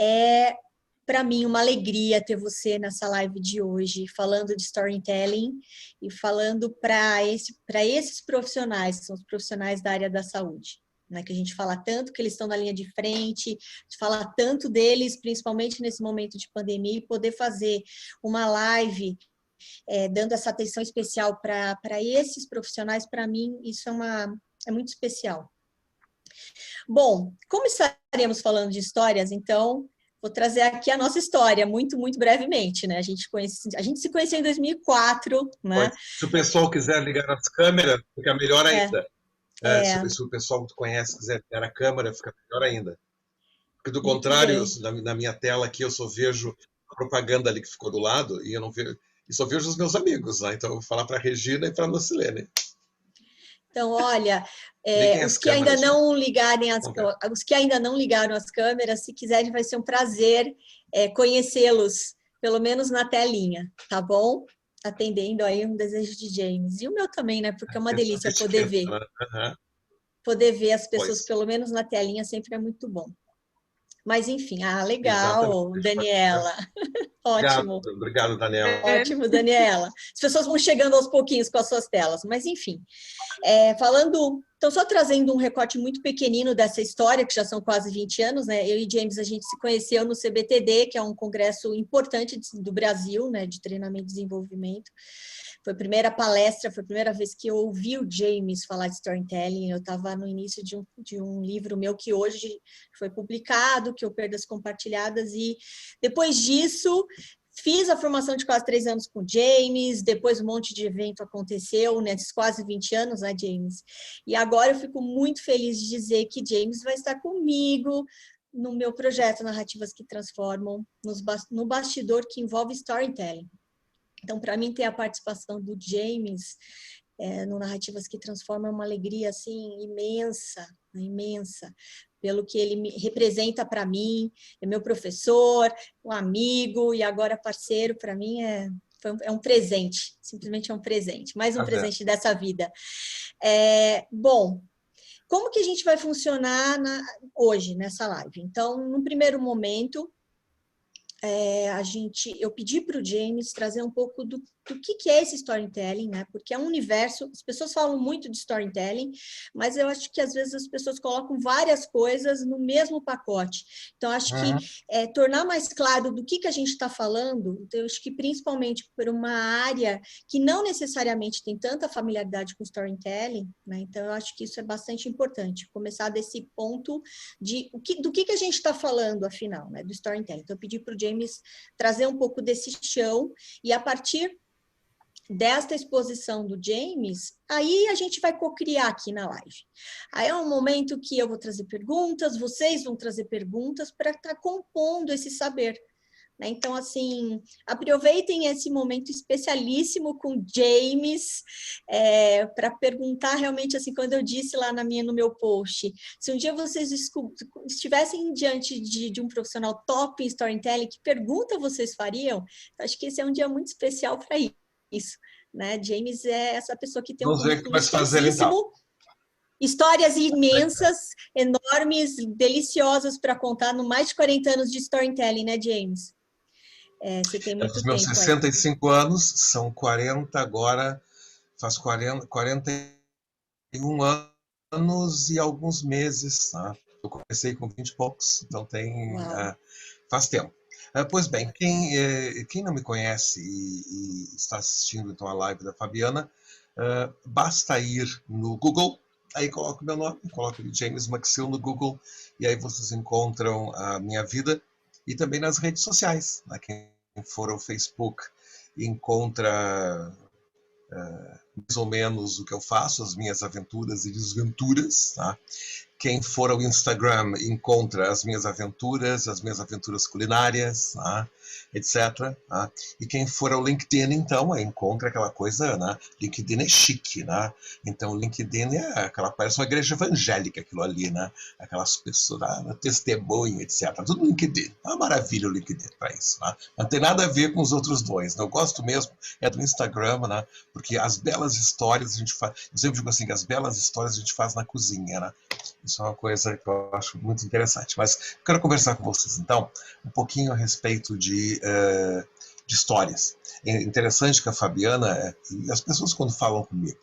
É, para mim, uma alegria ter você nessa live de hoje, falando de storytelling e falando para esses profissionais, que são os profissionais da área da saúde, né? Que a gente fala tanto que eles estão na linha de frente, fala tanto deles, principalmente nesse momento de pandemia, e poder fazer uma live dando essa atenção especial para esses profissionais, para mim, isso é muito especial. Bom, como estaremos falando de histórias, então, vou trazer aqui a nossa história, muito, muito brevemente, né? A gente se conheceu em 2004, né? Se o pessoal quiser ligar as câmeras, fica melhor ainda. Se o pessoal que tu conhece quiser ligar a câmera, fica melhor ainda. Porque, do contrário, na minha tela aqui, eu só vejo a propaganda ali que ficou do lado e eu não vejo, e só vejo os meus amigos, né? Então, eu vou falar para a Regina e para a Nocilene. Então, olha, os que ainda não ligaram as câmeras, se quiserem, vai ser um prazer conhecê-los, pelo menos na telinha, tá bom? Atendendo aí um desejo de James. E o meu também, né? Porque é uma delícia poder ver. Poder ver as pessoas, pelo menos na telinha, sempre é muito bom. Mas, enfim, legal, exatamente. Daniela. Ótimo. Obrigado, Daniela. Ótimo, Daniela. As pessoas vão chegando aos pouquinhos com as suas telas, mas, enfim. Então, só trazendo um recorte muito pequenino dessa história, que já são quase 20 anos, né? Eu e James, a gente se conheceu no CBTD, que é um congresso importante do Brasil, né? De treinamento e desenvolvimento. Foi a primeira palestra, foi a primeira vez que eu ouvi o James falar de storytelling. Eu estava no início de um livro meu que hoje foi publicado, que é o Perdas Compartilhadas, e depois disso fiz a formação de quase 3 anos com o James, depois um monte de evento aconteceu nesses quase 20 anos, né, James? E agora eu fico muito feliz de dizer que James vai estar comigo no meu projeto Narrativas que Transformam, no bastidor que envolve storytelling. Então, para mim, ter a participação do James no Narrativas que Transformam é uma alegria, assim, imensa, imensa, pelo que ele representa para mim, é meu professor, um amigo e agora parceiro, para mim é um presente, simplesmente é um presente, mais um presente dessa vida. Bom, como que a gente vai funcionar hoje, nessa live? Então, num primeiro momento, eu pedi para o James trazer um pouco do que é esse storytelling, né? Porque é um universo, as pessoas falam muito de storytelling, mas eu acho que às vezes as pessoas colocam várias coisas no mesmo pacote. Então, acho que tornar mais claro do que a gente está falando, então, eu acho que principalmente por uma área que não necessariamente tem tanta familiaridade com storytelling, né? Então, eu acho que isso é bastante importante, começar desse ponto do que a gente está falando, afinal, né? Do storytelling. Então, eu pedi para o James trazer um pouco desse chão e, a partir desta exposição do James, aí a gente vai cocriar aqui na live. Aí é um momento que eu vou trazer perguntas, vocês vão trazer perguntas para estar compondo esse saber. Né? Então, assim, aproveitem esse momento especialíssimo com James para perguntar realmente, assim, quando eu disse lá no meu post, se um dia vocês estivessem diante de um profissional top em storytelling, que pergunta vocês fariam? Acho que esse é um dia muito especial para isso, né? James é essa pessoa que tem um currículo extensíssimo, histórias imensas, enormes, deliciosas para contar no mais de 40 anos de storytelling, né, James? Você tem muito tempo. Dos meus 65 anos, são 40 agora, faz 41 anos e alguns meses, tá? Eu comecei com 20 e poucos, então faz tempo. Pois bem, quem não me conhece e está assistindo então a live da Fabiana, basta ir no Google, aí coloca o meu nome, coloca James Maxill no Google, e aí vocês encontram a minha vida, e também nas redes sociais. Né? Quem for ao Facebook encontra mais ou menos o que eu faço, as minhas aventuras e desventuras. Tá? Quem for ao Instagram encontra as minhas aventuras culinárias, tá? etc. Tá? E quem for ao LinkedIn, então, encontra aquela coisa, né? LinkedIn é chique, né? Então, o LinkedIn parece uma igreja evangélica, aquilo ali, né? Aquelas pessoas, testemunho, etc. Tudo no LinkedIn. É uma maravilha o LinkedIn para isso, né? Não tem nada a ver com os outros dois. Né? Eu gosto mesmo do Instagram, né? Porque as belas histórias a gente faz. Eu sempre digo assim, que as belas histórias a gente faz na cozinha, né? Isso é uma coisa que eu acho muito interessante. Mas quero conversar com vocês, então, um pouquinho a respeito de histórias. É interessante que a Fabiana, e as pessoas quando falam comigo,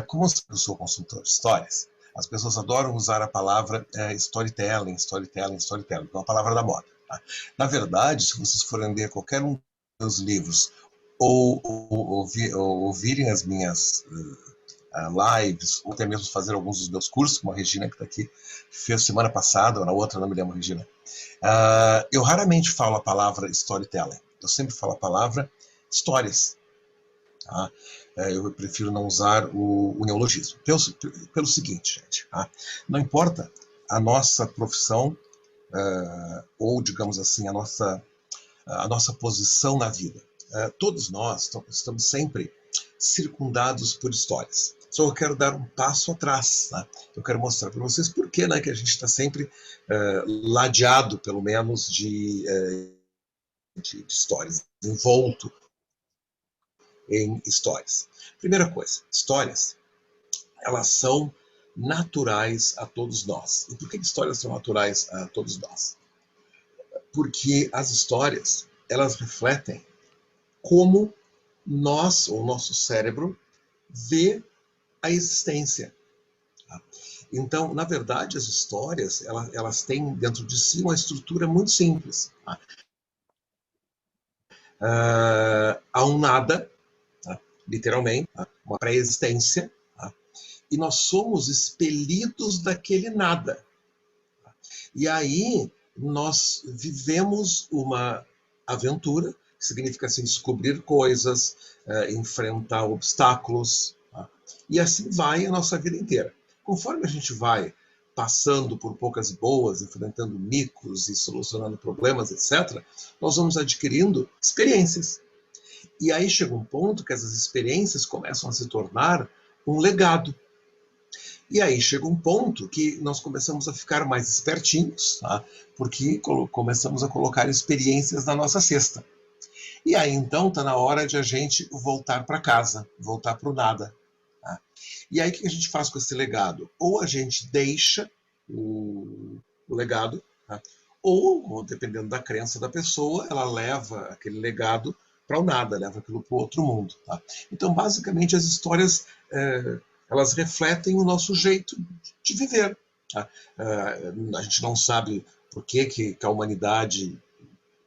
como eu sou consultor de histórias, as pessoas adoram usar a palavra storytelling, storytelling, storytelling, que é uma palavra da moda. Tá? Na verdade, se vocês forem ler qualquer um dos meus livros ou ouvirem as minhas lives, ou até mesmo fazer alguns dos meus cursos, como a Regina, que está aqui, fez semana passada, ou na outra, não me lembro, Regina. Eu raramente falo a palavra storytelling. Eu sempre falo a palavra histórias. Tá? Eu prefiro não usar o neologismo. Pelo seguinte, gente, tá? Não importa a nossa profissão, ou, digamos assim, a nossa posição na vida. Todos nós estamos sempre circundados por histórias. Só eu quero dar um passo atrás. Né? Eu quero mostrar para vocês por que, né, que a gente está sempre ladeado, pelo menos, de histórias, envolto em histórias. Primeira coisa, histórias, elas são naturais a todos nós. E por que histórias são naturais a todos nós? Porque as histórias, elas refletem como nós, ou nosso cérebro, vê a existência. Tá? Então, na verdade, as histórias, elas têm dentro de si uma estrutura muito simples. Tá? Há um nada, tá? Literalmente, tá? Uma pré-existência, tá? E nós somos expelidos daquele nada. Tá? E aí nós vivemos uma aventura, que significa assim, descobrir coisas, enfrentar obstáculos, tá? E assim vai a nossa vida inteira. Conforme a gente vai passando por poucas e boas, enfrentando micos e solucionando problemas, etc., nós vamos adquirindo experiências. E aí chega um ponto que essas experiências começam a se tornar um legado. E aí chega um ponto que nós começamos a ficar mais espertinhos, tá? Porque começamos a colocar experiências na nossa cesta. E aí então está na hora de a gente voltar para casa, voltar para o nada. Tá? E aí o que a gente faz com esse legado? Ou a gente deixa o legado, tá? Ou, dependendo da crença da pessoa, ela leva aquele legado para o nada, leva aquilo para o outro mundo. Tá? Então, basicamente, as histórias elas refletem o nosso jeito de viver. Tá? A gente não sabe por que a humanidade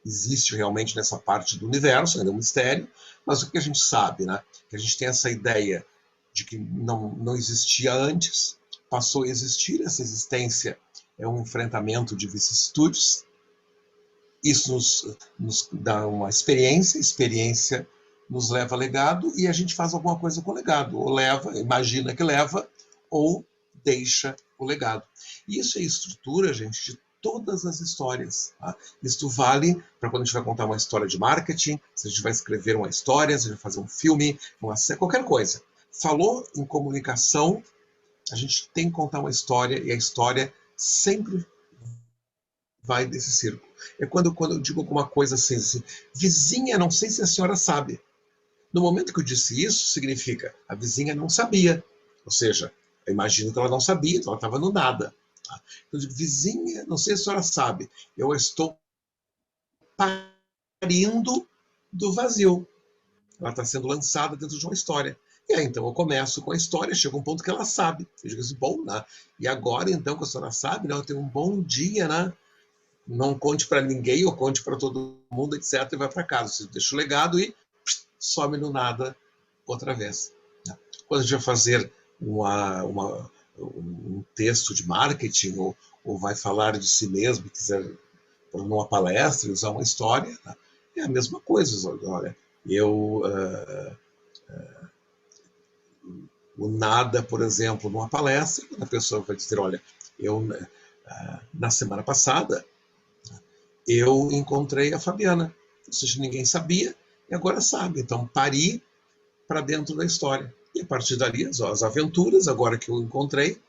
existe realmente nessa parte do universo, ainda é um mistério, mas o que a gente sabe, né? Que a gente tem essa ideia de que não existia antes, passou a existir, essa existência é um enfrentamento de vicissitudes, isso nos dá uma experiência nos leva a legado e a gente faz alguma coisa com o legado, ou leva, imagina que leva, ou deixa o legado. E isso é estrutura, gente, de todas as histórias. Tá? Isso vale para quando a gente vai contar uma história de marketing, se a gente vai escrever uma história, se a gente vai fazer um filme, qualquer coisa. Falou em comunicação, a gente tem que contar uma história e a história sempre vai desse círculo. É quando eu digo alguma coisa assim, vizinha, não sei se a senhora sabe. No momento que eu disse isso, significa a vizinha não sabia. Ou seja, eu imagino que ela não sabia, então ela estava no nada. Tá? Então eu digo, vizinha, não sei se a senhora sabe, eu estou parindo do vazio. Ela está sendo lançada dentro de uma história. E aí, então, eu começo com a história, chega um ponto que ela sabe. Eu digo assim, bom, né? E agora, então, que a senhora sabe, né? Eu tenho um bom dia, né? Não conte para ninguém, ou conte para todo mundo, etc. E vai para casa. Você deixa o legado e some no nada outra vez. Né? Quando a gente vai fazer um texto de marketing, ou vai falar de si mesmo, quiser numa palestra, usar uma história, né? É a mesma coisa. Olha, o nada, por exemplo, numa palestra, a pessoa vai dizer, olha, na semana passada, eu encontrei a Fabiana, ou seja, ninguém sabia, e agora sabe, então pari para dentro da história. E a partir dali, as aventuras, agora que eu encontrei,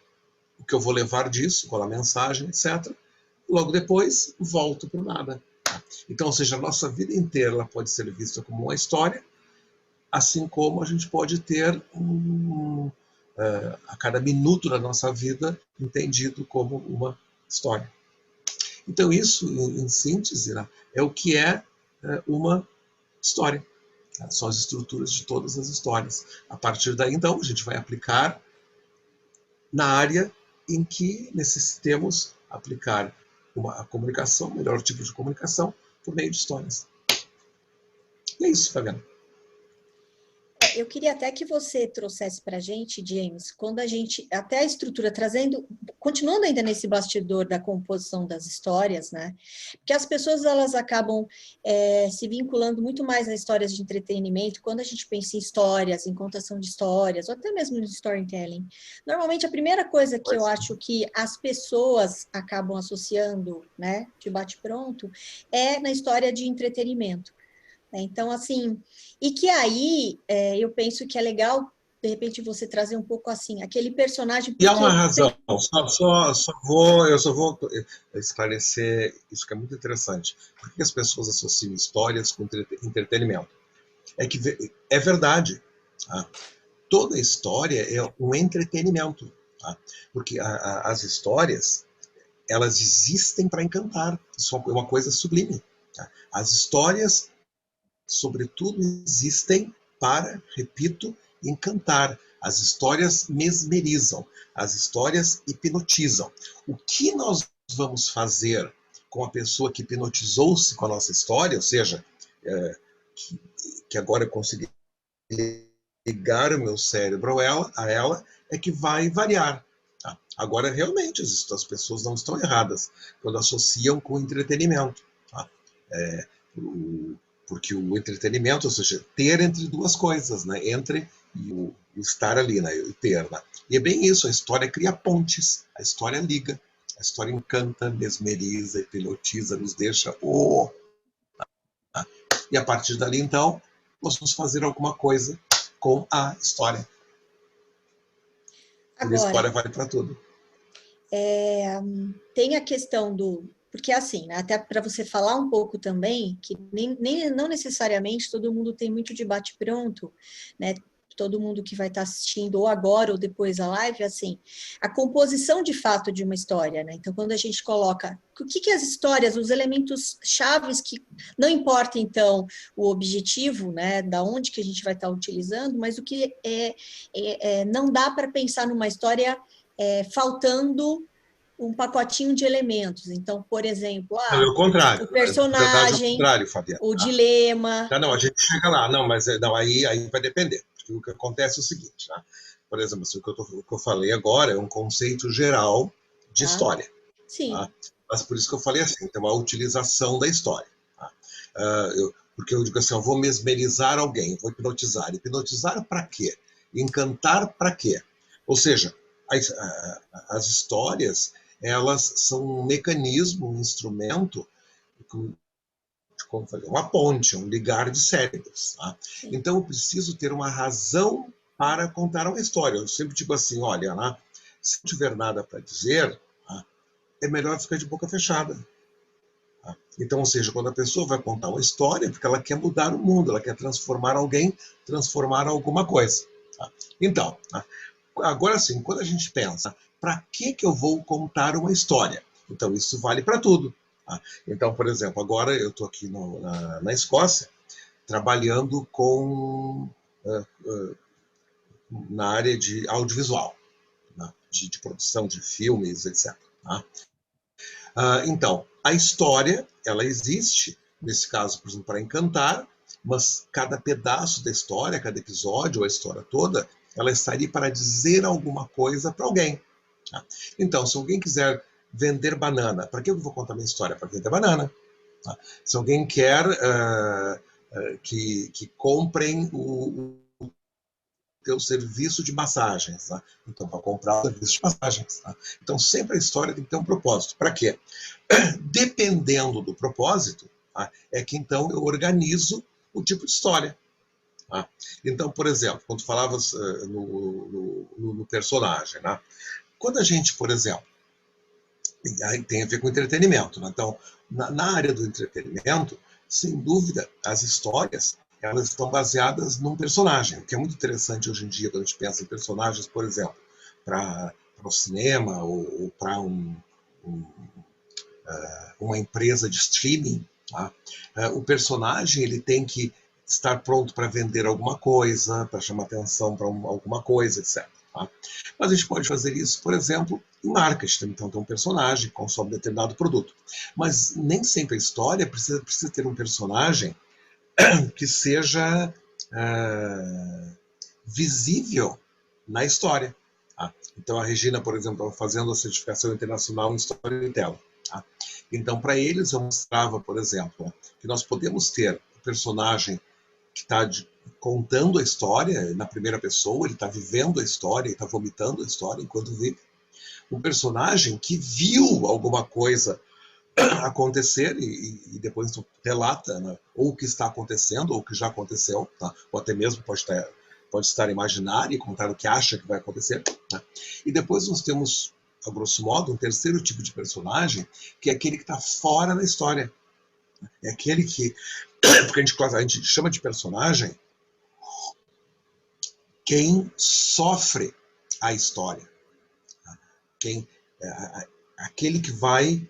o que eu vou levar disso, qual a mensagem, etc. Logo depois, volto para o nada. Então, ou seja, a nossa vida inteira ela pode ser vista como uma história, assim como a gente pode ter a cada minuto da nossa vida entendido como uma história. Então isso, em síntese, né, é o que é uma história. São as estruturas de todas as histórias. A partir daí, então, a gente vai aplicar na área em que necessitemos aplicar a comunicação, o melhor tipo de comunicação, por meio de histórias. E é isso, Fabiana. Eu queria até que você trouxesse para a gente, James, quando a gente, até a estrutura, trazendo, continuando ainda nesse bastidor da composição das histórias, né? Porque as pessoas, elas acabam se vinculando muito mais a histórias de entretenimento, quando a gente pensa em histórias, em contação de histórias, ou até mesmo no storytelling. Normalmente, a primeira coisa que eu acho que as pessoas acabam associando, né, de bate-pronto, é na história de entretenimento. Então, assim, e que aí eu penso que é legal, de repente, você trazer um pouco assim, aquele personagem, E há uma porque... razão, eu só vou esclarecer isso que é muito interessante. Por que as pessoas associam histórias com entretenimento? É que é verdade. Tá? Toda história é um entretenimento. Tá? Porque as histórias, elas existem para encantar. Isso é uma coisa sublime. Tá? As histórias, sobretudo, existem para, repito, encantar. As histórias mesmerizam, as histórias hipnotizam. O que nós vamos fazer com a pessoa que hipnotizou-se com a nossa história, ou seja, que agora eu consegui ligar o meu cérebro a ela, é que vai variar. Tá? Agora, realmente, as pessoas não estão erradas quando associam com entretenimento. Tá? Porque o entretenimento, ou seja, ter entre duas coisas, né? Entre o estar ali, né? O ter. Né? E é bem isso, a história cria pontes, a história liga, a história encanta, mesmeriza, hipnotiza, nos deixa... Tá? E a partir dali, então, nós vamos fazer alguma coisa com a história. Porque a Agora, história vale para tudo. tem a questão do... Porque, assim, né, até para você falar um pouco também, que não necessariamente todo mundo tem muito de bate-pronto, né? Todo mundo que vai estar assistindo ou agora ou depois a live, assim, a composição de fato de uma história, né? Então, quando a gente coloca o que as histórias, os elementos chaves que não importa então o objetivo, né? Da onde que a gente vai estar utilizando, mas o que não dá para pensar numa história faltando um pacotinho de elementos. Então, por exemplo, Não, é o contrário. o Na verdade, é o personagem, contrário, Fabiana. o dilema. Tá, não, a gente chega lá. Não, mas não, aí vai depender. Porque o que acontece é o seguinte, né? Por exemplo, assim, o que eu falei agora é um conceito geral de Tá? história. Sim. Tá? Mas por isso que eu falei assim, tem uma utilização da história. Tá? Porque eu digo assim, eu vou mesmerizar alguém, vou hipnotizar. Hipnotizar para quê? Encantar para quê? Ou seja, as histórias, elas são um mecanismo, um instrumento, como falei, uma ponte, um ligar de cérebros. Tá? Então eu preciso ter uma razão para contar uma história. Eu sempre digo assim, olha, né, se não tiver nada para dizer, tá, é melhor ficar de boca fechada. Tá? Então, ou seja, quando a pessoa vai contar uma história, porque ela quer mudar o mundo, ela quer transformar alguém, transformar alguma coisa. Tá? Então, tá? Agora sim, quando a gente pensa, para que eu vou contar uma história? Então, isso vale para tudo. Tá? Então, por exemplo, agora eu estou aqui na Escócia, trabalhando na área de audiovisual, né? de produção de filmes, etc. Tá? Então, a história, ela existe, nesse caso, por exemplo, para encantar, mas cada pedaço da história, cada episódio, ou a história toda, ela está ali para dizer alguma coisa para alguém. Tá? Então, se alguém quiser vender banana, para que eu vou contar minha história? Para vender banana. Tá? Se alguém quer que comprem o teu serviço de massagens, tá? Então, para comprar o serviço de massagens. Tá? Então, sempre a história tem que ter um propósito. Para quê? Dependendo do propósito, tá? É que então eu organizo o tipo de história. Tá? Então, por exemplo, quando tu falavas no personagem, né? Quando a gente, por exemplo, tem a ver com entretenimento, né? Então, na área do entretenimento, sem dúvida, as histórias, elas estão baseadas num personagem, o que é muito interessante hoje em dia, quando a gente pensa em personagens, por exemplo, para o cinema ou para uma empresa de streaming, tá? O personagem ele tem que estar pronto para vender alguma coisa, para chamar atenção para alguma coisa, etc. Tá? Mas a gente pode fazer isso, por exemplo, em marketing. Então, tem um personagem que consome determinado produto. Mas nem sempre a história precisa ter um personagem que seja visível na história. Tá? Então, a Regina, por exemplo, estava fazendo a certificação internacional em Storytelling. Tá? Então, para eles, eu mostrava, por exemplo, que nós podemos ter o personagem que está contando a história na primeira pessoa, ele está vivendo a história, ele está vomitando a história enquanto vive. Um personagem que viu alguma coisa acontecer e depois relata, né? Ou o que está acontecendo, ou o que já aconteceu, tá? Ou até mesmo pode estar imaginário e contar o que acha que vai acontecer. Tá? E depois nós temos, a grosso modo, um terceiro tipo de personagem, que é aquele que está fora da história. É aquele que, porque a gente chama de personagem quem sofre a história. Tá? Aquele que vai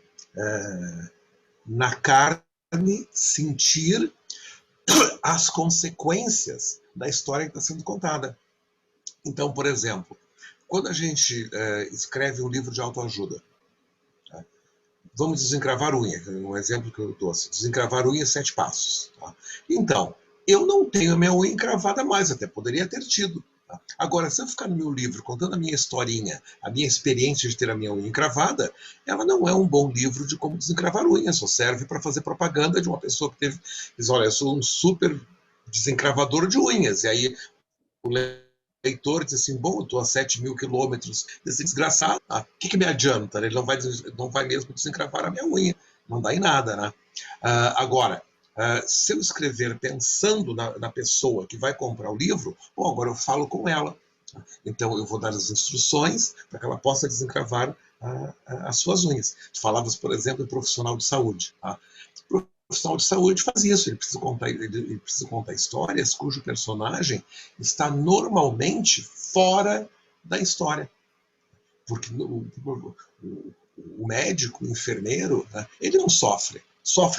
na carne sentir as consequências da história que está sendo contada. Então, por exemplo, quando a gente escreve um livro de autoajuda, tá? Vamos desencravar unha, um exemplo que eu dou, desencravar unha 7 passos. Tá? Então, eu não tenho a minha unha encravada mais, até poderia ter tido. Tá? Agora, se eu ficar no meu livro contando a minha historinha, a minha experiência de ter a minha unha encravada, ela não é um bom livro de como desencravar unha, só serve para fazer propaganda de uma pessoa que diz, olha, eu sou um super desencravador de unhas, e aí o leitor diz assim, bom, eu estou a 7.000 quilômetros desse desgraçado, o que me adianta? Ele não vai mesmo desencravar a minha unha, não dá em nada, né? Agora, se eu escrever pensando na pessoa que vai comprar o livro, bom, agora eu falo com ela. Então, eu vou dar as instruções para que ela possa desencravar as suas unhas. Tu falavas, por exemplo, em profissional de saúde. Tá? O profissional de saúde faz isso, ele precisa contar histórias cujo personagem está normalmente fora da história. Porque o médico, o enfermeiro, né, ele não sofre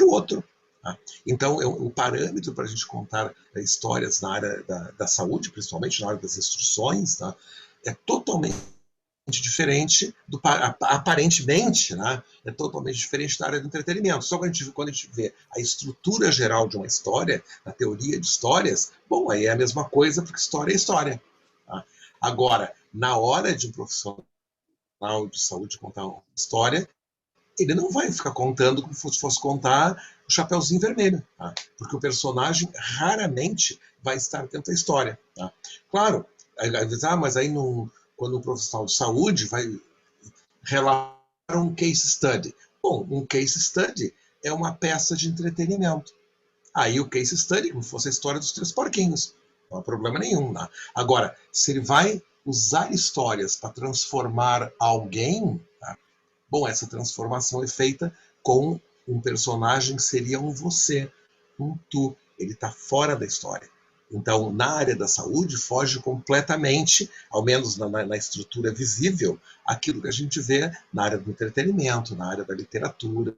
o outro. Tá? Então, o parâmetro para a gente contar histórias na área da saúde, principalmente na área das instruções, tá, é totalmente diferente, aparentemente, né, é totalmente diferente da área do entretenimento. Só quando a gente vê a estrutura geral de uma história, a teoria de histórias, bom, aí é a mesma coisa, porque história é história. Tá? Agora, na hora de um profissional de saúde contar uma história, ele não vai ficar contando como se fosse contar o Chapeuzinho Vermelho, tá? Porque o personagem raramente vai estar dentro da história. Tá? Claro, mas aí quando um profissional de saúde vai relatar um case study. Bom, um case study é uma peça de entretenimento. Aí o case study, como se fosse a história dos 3 porquinhos. Não há problema nenhum. Né? Agora, se ele vai usar histórias para transformar alguém, tá? Bom, essa transformação é feita com um personagem que seria um você, um tu. Ele está fora da história. Então, na área da saúde, foge completamente, ao menos na estrutura visível, aquilo que a gente vê na área do entretenimento, na área da literatura,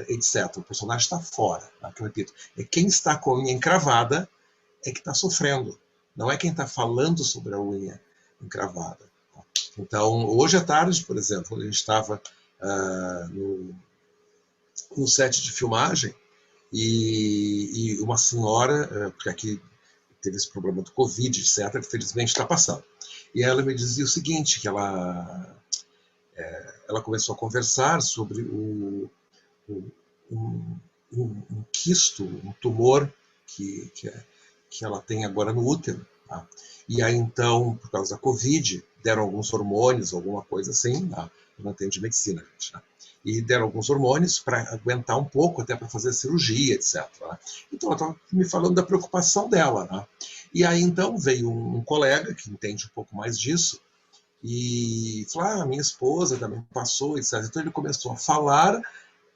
etc. O personagem está fora. Tá? Eu repito, é quem está com a unha encravada é que está sofrendo. Não é quem está falando sobre a unha encravada. Tá? Então, hoje à tarde, por exemplo, a gente estava no set de filmagem e uma senhora, porque aqui teve esse problema do Covid, etc., que felizmente está passando. E ela me dizia o seguinte, que ela começou a conversar sobre um quisto, um tumor que ela tem agora no útero. Tá? E aí, então, por causa da Covid, deram alguns hormônios, alguma coisa assim, tá? Eu não entendo de medicina, gente, tá? E deram alguns hormônios para aguentar um pouco, até para fazer cirurgia, etc. Tá? Então, ela estava me falando da preocupação dela. Tá? E aí, então, veio um colega que entende um pouco mais disso e falou, minha esposa também passou, etc. Então, ele começou a falar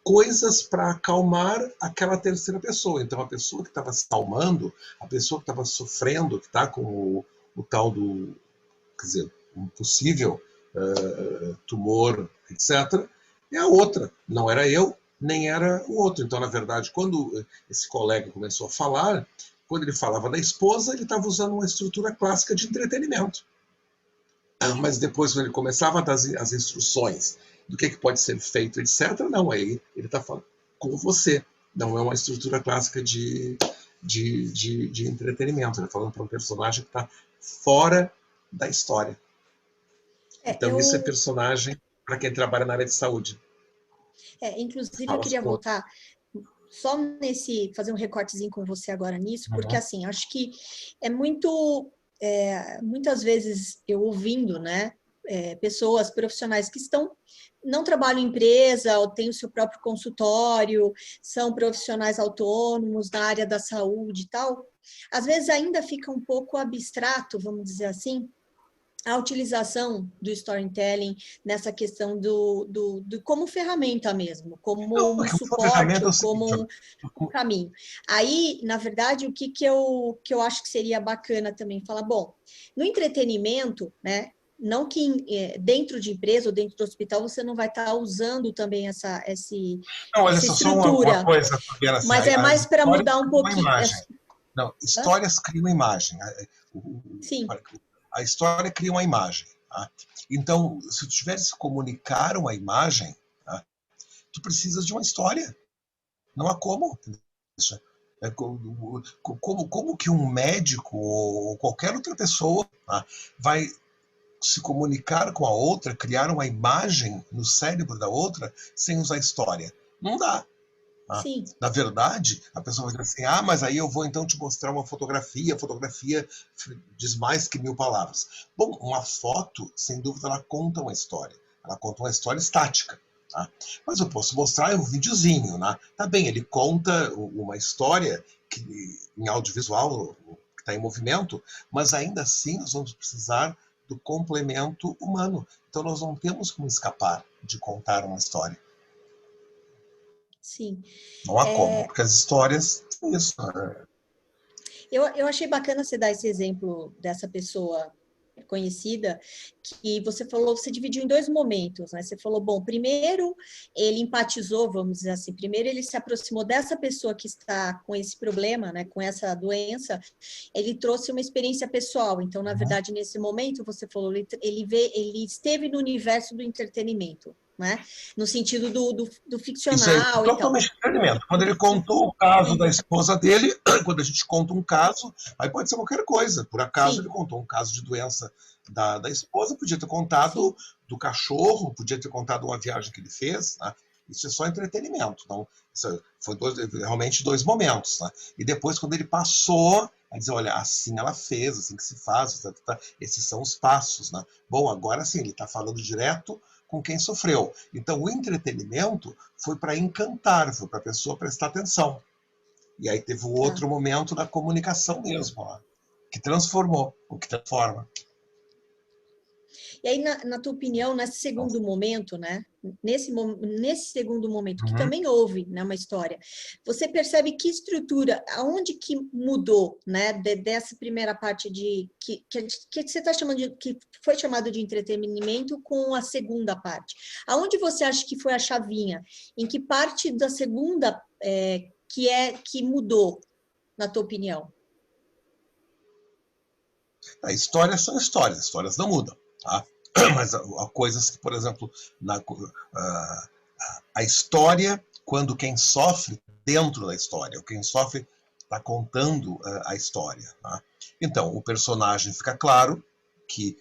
coisas para acalmar aquela terceira pessoa. Então, a pessoa que estava se acalmando, a pessoa que estava sofrendo, que está com o tal do, quer dizer, um possível tumor, etc., é a outra. Não era eu, nem era o outro. Então, na verdade, quando esse colega começou a falar, quando ele falava da esposa, ele estava usando uma estrutura clássica de entretenimento. Mas depois, quando ele começava a dar as instruções do que pode ser feito, etc., não, aí ele está falando com você. Não é uma estrutura clássica de entretenimento. Ele está falando para um personagem que está fora da história. Então, isso é personagem para quem trabalha na área de saúde. Inclusive, eu queria voltar só fazer um recortezinho com você agora nisso, porque assim, acho que é muitas vezes eu ouvindo, né, pessoas profissionais que não trabalham em empresa, ou têm o seu próprio consultório, são profissionais autônomos na área da saúde e tal, às vezes ainda fica um pouco abstrato, vamos dizer assim, a utilização do storytelling nessa questão do como ferramenta mesmo, como um suporte, ou como um caminho. Aí, na verdade, o que eu acho que seria bacana também falar, bom, no entretenimento, né, não que dentro de empresa ou dentro do hospital você não vai estar usando também essa estrutura, uma coisa, assim, mas é mais para mudar um pouquinho. Não, histórias criam imagem. Sim. A história cria uma imagem. Tá? Então, se tu tiveres que comunicar uma imagem, tá? Tu precisas de uma história. Não há como. Como que um médico ou qualquer outra pessoa, tá, vai se comunicar com a outra, criar uma imagem no cérebro da outra sem usar história? Não dá. Sim. Na verdade, a pessoa vai dizer assim, mas aí eu vou então te mostrar uma fotografia, a fotografia diz mais que 1000 palavras. Bom, uma foto, sem dúvida, ela conta uma história. Ela conta uma história estática. Tá? Mas eu posso mostrar um videozinho. Né? Tá bem, ele conta uma história em audiovisual, que está em movimento, mas ainda assim nós vamos precisar do complemento humano. Então nós não temos como escapar de contar uma história. Sim. Não há como, porque as histórias são isso. Eu achei bacana você dar esse exemplo dessa pessoa conhecida, que você falou, você dividiu em 2 momentos, né? Você falou, bom, primeiro ele empatizou, vamos dizer assim, primeiro ele se aproximou dessa pessoa que está com esse problema, né, com essa doença, ele trouxe uma experiência pessoal, então, na verdade, nesse momento, você falou, ele esteve no universo do entretenimento, né? No sentido do ficcional. Isso é totalmente entretenimento. Quando ele contou o caso da esposa dele, quando a gente conta um caso, aí pode ser qualquer coisa. Por acaso ele contou um caso de doença da esposa, podia ter contado do cachorro, podia ter contado uma viagem que ele fez. Né? Isso é só entretenimento. Então, isso foi realmente 2 momentos. Né? E depois, quando ele passou a dizer, olha, assim ela fez, assim que se faz, esses são os passos. Né? Bom, agora sim, ele está falando direto com quem sofreu. Então, o entretenimento foi para encantar, foi para a pessoa prestar atenção. E aí teve o outro momento da comunicação mesmo, ó, que transformou, o que transforma. E aí, na tua opinião, nesse segundo momento, né? Nesse segundo momento, que também houve, né, uma história, você percebe que estrutura, aonde que mudou, né, dessa primeira parte que você está chamando que foi chamado de entretenimento com a segunda parte? Aonde você acha que foi a chavinha? Em que parte da segunda que mudou, na tua opinião? A história são histórias não mudam, tá? Mas há coisas que, por exemplo, a história, quando quem sofre dentro da história, ou quem sofre está contando a história. Tá? Então, o personagem fica claro que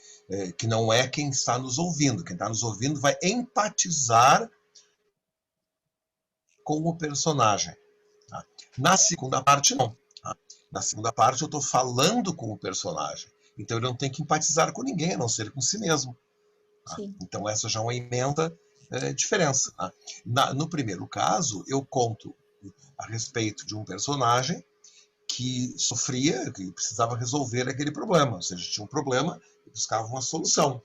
não é quem está nos ouvindo. Quem está nos ouvindo vai empatizar com o personagem. Tá? Na segunda parte, não. Tá? Na segunda parte, eu estou falando com o personagem. Então, ele não tem que empatizar com ninguém, a não ser com si mesmo. Tá? Então, essa já é uma imensa diferença. Tá? No primeiro caso, eu conto a respeito de um personagem que sofria, que precisava resolver aquele problema. Ou seja, tinha um problema e buscava uma solução.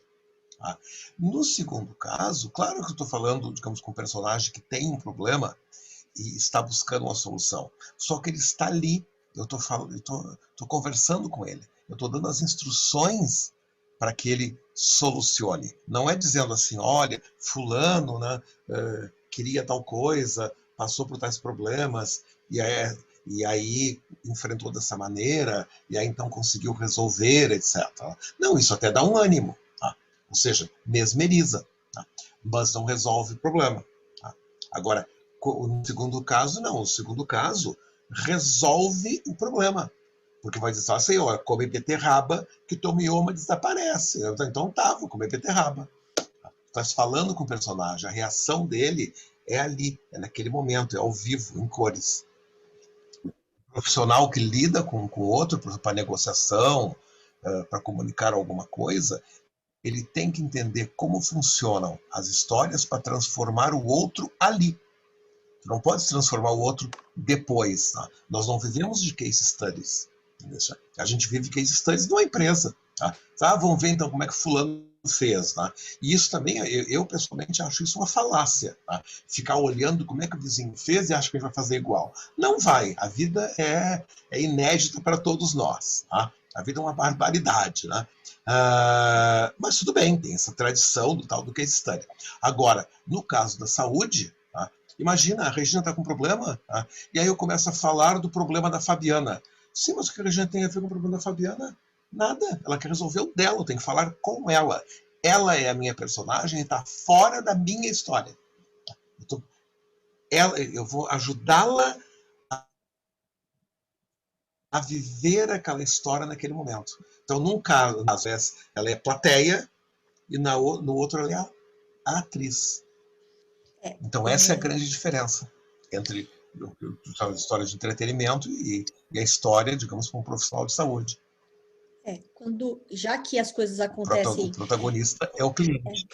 Tá? No segundo caso, claro que eu estou falando, digamos, com um personagem que tem um problema e está buscando uma solução. Só que ele está ali, eu estou conversando com ele, eu estou dando as instruções para que ele solucione. Não é dizendo assim, olha, fulano, né, queria tal coisa, passou por tais problemas, e aí enfrentou dessa maneira, e aí então conseguiu resolver, etc. Não, isso até dá um ânimo, tá? Ou seja, mesmeriza, tá? Mas não resolve o problema. Tá? Agora, no segundo caso, não. No segundo caso, resolve o problema. Porque vai dizer assim, ó, come beterraba que teu mioma desaparece. Então tá, vou comer beterraba. Estás falando com o personagem, a reação dele é ali, é naquele momento, é ao vivo, em cores. O profissional que lida com o outro para negociação, para comunicar alguma coisa, ele tem que entender como funcionam as histórias para transformar o outro ali. Tu não pode transformar o outro depois. Tá? Nós não vivemos de case studies. A gente vive case studies numa empresa. Tá? Vamos ver então como é que fulano fez. Tá? E isso também, eu pessoalmente acho isso uma falácia. Tá? Ficar olhando como é que o vizinho fez e acha que ele vai fazer igual. Não vai. A vida é inédita para todos nós. Tá? A vida é uma barbaridade. Né? Mas tudo bem, tem essa tradição do tal do case study. Agora, no caso da saúde, tá? Imagina, a Regina está com problema, tá? E aí eu começo a falar do problema da Fabiana. Sim, mas o que a Regina tem a ver com o problema da Fabiana? Nada. Ela quer resolver o dela, eu tenho que falar com ela. Ela é a minha personagem e está fora da minha história. Eu vou ajudá-la a viver aquela história naquele momento. Então, num caso, ela é plateia e no outro ela é a atriz. Então, essa é a grande diferença entre a história de entretenimento e a história, digamos, para um profissional de saúde. Já que as coisas acontecem... O protagonista é o cliente.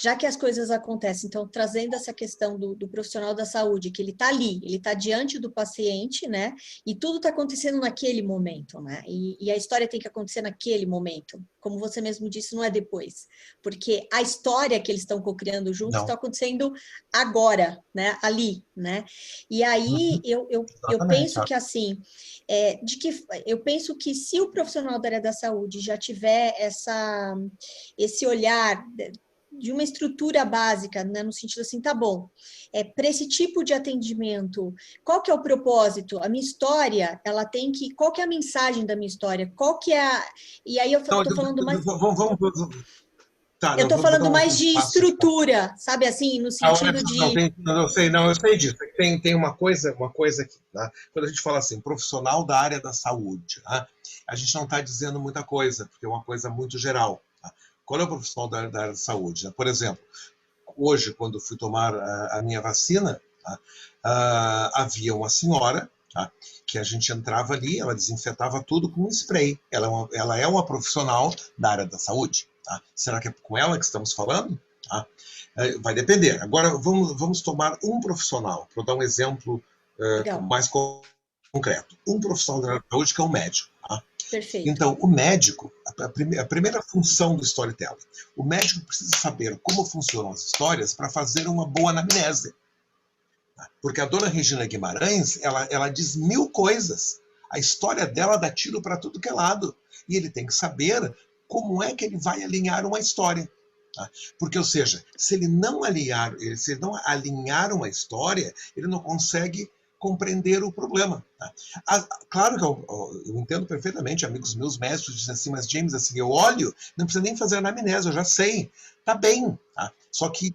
Já que as coisas acontecem, então, trazendo essa questão do profissional da saúde, que ele está ali, ele está diante do paciente, né? E tudo está acontecendo naquele momento, né? E a história tem que acontecer naquele momento. Como você mesmo disse, não é depois. Porque a história que eles estão co-criando juntos está acontecendo agora, né? Ali, né? E aí, eu penso que, assim, eu penso que se o profissional da área da saúde já tiver esse olhar de uma estrutura básica, né, no sentido assim, tá bom, para esse tipo de atendimento, qual que é o propósito? A minha história, ela tem que... Qual que é a mensagem da minha história? Qual que é a... E aí eu estou falando mais... Eu estou falando mais de estrutura, sabe assim, no sentido de... Eu sei disso. Tem uma coisa aqui. Tá? Quando a gente fala assim, profissional da área da saúde, tá? A gente não está dizendo muita coisa, porque é uma coisa muito geral. Tá? Qual é o profissional da área da saúde? Né? Por exemplo, hoje, quando fui tomar a minha vacina, tá? Havia uma senhora, tá? Que a gente entrava ali, ela desinfetava tudo com um spray. Ela é uma profissional da área da saúde. Tá? Será que é com ela que estamos falando? Tá? Vai depender. Agora, vamos tomar um profissional, para dar um exemplo mais concreto. Um profissional da área da saúde que é um médico. Tá? Perfeito. Então, o médico, a primeira função do storytelling, o médico precisa saber como funcionam as histórias para fazer uma boa anamnese. Porque a dona Regina Guimarães, ela diz 1000 coisas. A história dela dá tiro para tudo que é lado. E ele tem que saber como é que ele vai alinhar uma história. Tá? Porque, ou seja, se ele não alinhar uma história, ele não consegue compreender o problema. Tá? Claro que eu entendo perfeitamente, amigos meus médicos dizem assim, mas James, assim, eu olho, não precisa nem fazer anamnese, eu já sei. Tá bem. Tá? Só que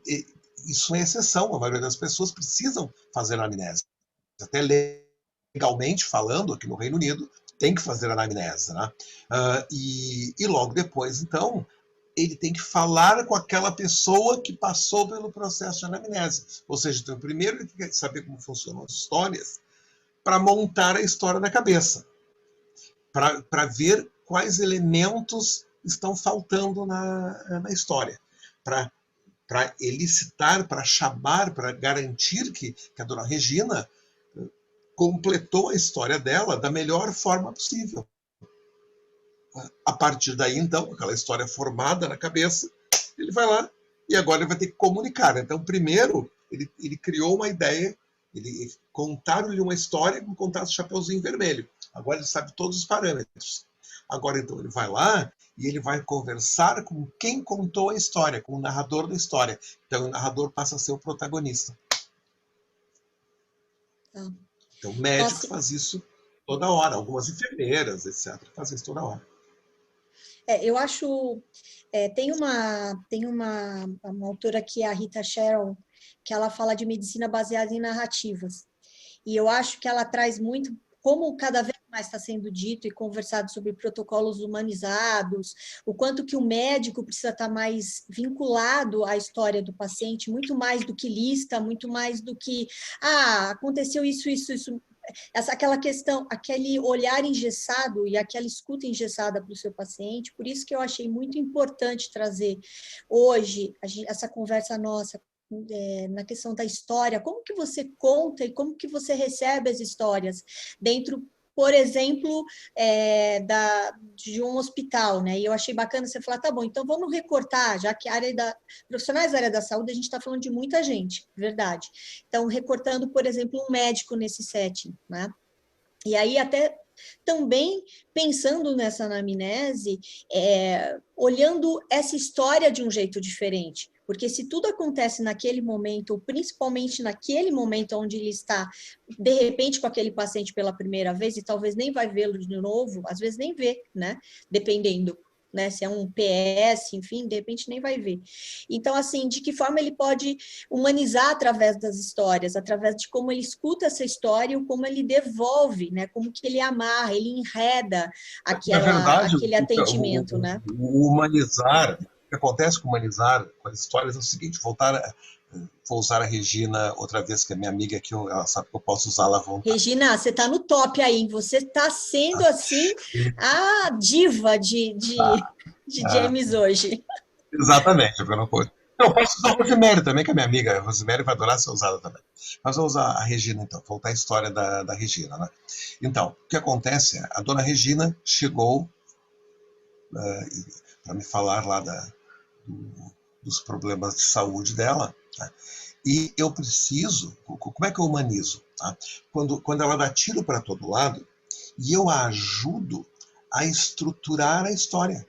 isso é exceção, a maioria das pessoas precisam fazer anamnese. Até legalmente falando, aqui no Reino Unido, tem que fazer anamnese. Né? E logo depois, então, ele tem que falar com aquela pessoa que passou pelo processo de anamnese. Ou seja, então, primeiro ele tem que saber como funcionam as histórias para montar a história na cabeça, para ver quais elementos estão faltando na história, para elicitar, para chamar, para garantir que a dona Regina completou a história dela da melhor forma possível. A partir daí, então, aquela história formada na cabeça, ele vai lá e agora ele vai ter que comunicar. Então, primeiro, ele criou uma ideia, contaram-lhe uma história com contato de Chapeuzinho Vermelho. Agora ele sabe todos os parâmetros. Agora, então, ele vai lá e ele vai conversar com quem contou a história, com o narrador da história. Então, o narrador passa a ser o protagonista. Então, o médico faz isso toda hora. Algumas enfermeiras, etc., fazem isso toda hora. Eu acho... tem uma autora que é a Rita Sherrill, que ela fala de medicina baseada em narrativas. E eu acho que ela traz muito, como cada vez mais está sendo dito e conversado sobre protocolos humanizados, o quanto que o médico precisa estar mais vinculado à história do paciente, muito mais do que lista, muito mais do que, aconteceu isso, aquela questão, aquele olhar engessado e aquela escuta engessada para o seu paciente. Por isso que eu achei muito importante trazer hoje essa conversa nossa na questão da história, como que você conta e como que você recebe as histórias dentro, por exemplo, de um hospital, né? E eu achei bacana você falar, tá bom, então vamos recortar, já que profissionais da área da saúde, a gente está falando de muita gente, verdade. Então, recortando, por exemplo, um médico nesse setting, né? E aí, até também pensando nessa anamnese, olhando essa história de um jeito diferente. Porque se tudo acontece naquele momento, ou principalmente naquele momento onde ele está, de repente, com aquele paciente pela primeira vez, e talvez nem vai vê-lo de novo, às vezes nem vê, né? Dependendo, né? Se é um PS, enfim, de repente nem vai ver. Então, assim, de que forma ele pode humanizar através das histórias, através de como ele escuta essa história, ou como ele devolve, né? Como que ele amarra, ele enreda Na verdade, aquele atendimento, né? O humanizar, o que acontece com humanizar com as histórias é o seguinte, vou usar a Regina outra vez, que é minha amiga aqui, ela sabe que eu posso usá-la à vontade. Regina, você está no top aí, você está sendo, assim, a diva de James hoje. Exatamente, eu não posso. Não, posso usar a Rosemary também, que é minha amiga. A Rosemary vai adorar ser usada também. Mas vou usar a Regina, então. Voltar à história da Regina, né? Então, o que acontece? A dona Regina chegou para me falar lá dos problemas de saúde dela, tá? E eu preciso... Como é que eu humanizo? Tá? Quando ela dá tiro para todo lado, e eu a ajudo a estruturar a história.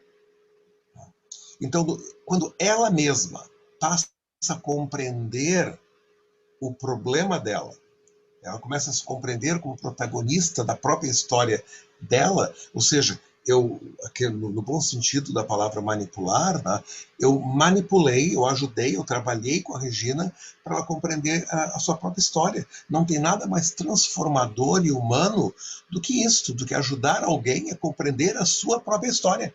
Então, quando ela mesma passa a compreender o problema dela, ela começa a se compreender como protagonista da própria história dela, ou seja, no bom sentido da palavra manipular, né, eu manipulei, eu ajudei, eu trabalhei com a Regina para ela compreender a sua própria história. Não tem nada mais transformador e humano do que isso, do que ajudar alguém a compreender a sua própria história.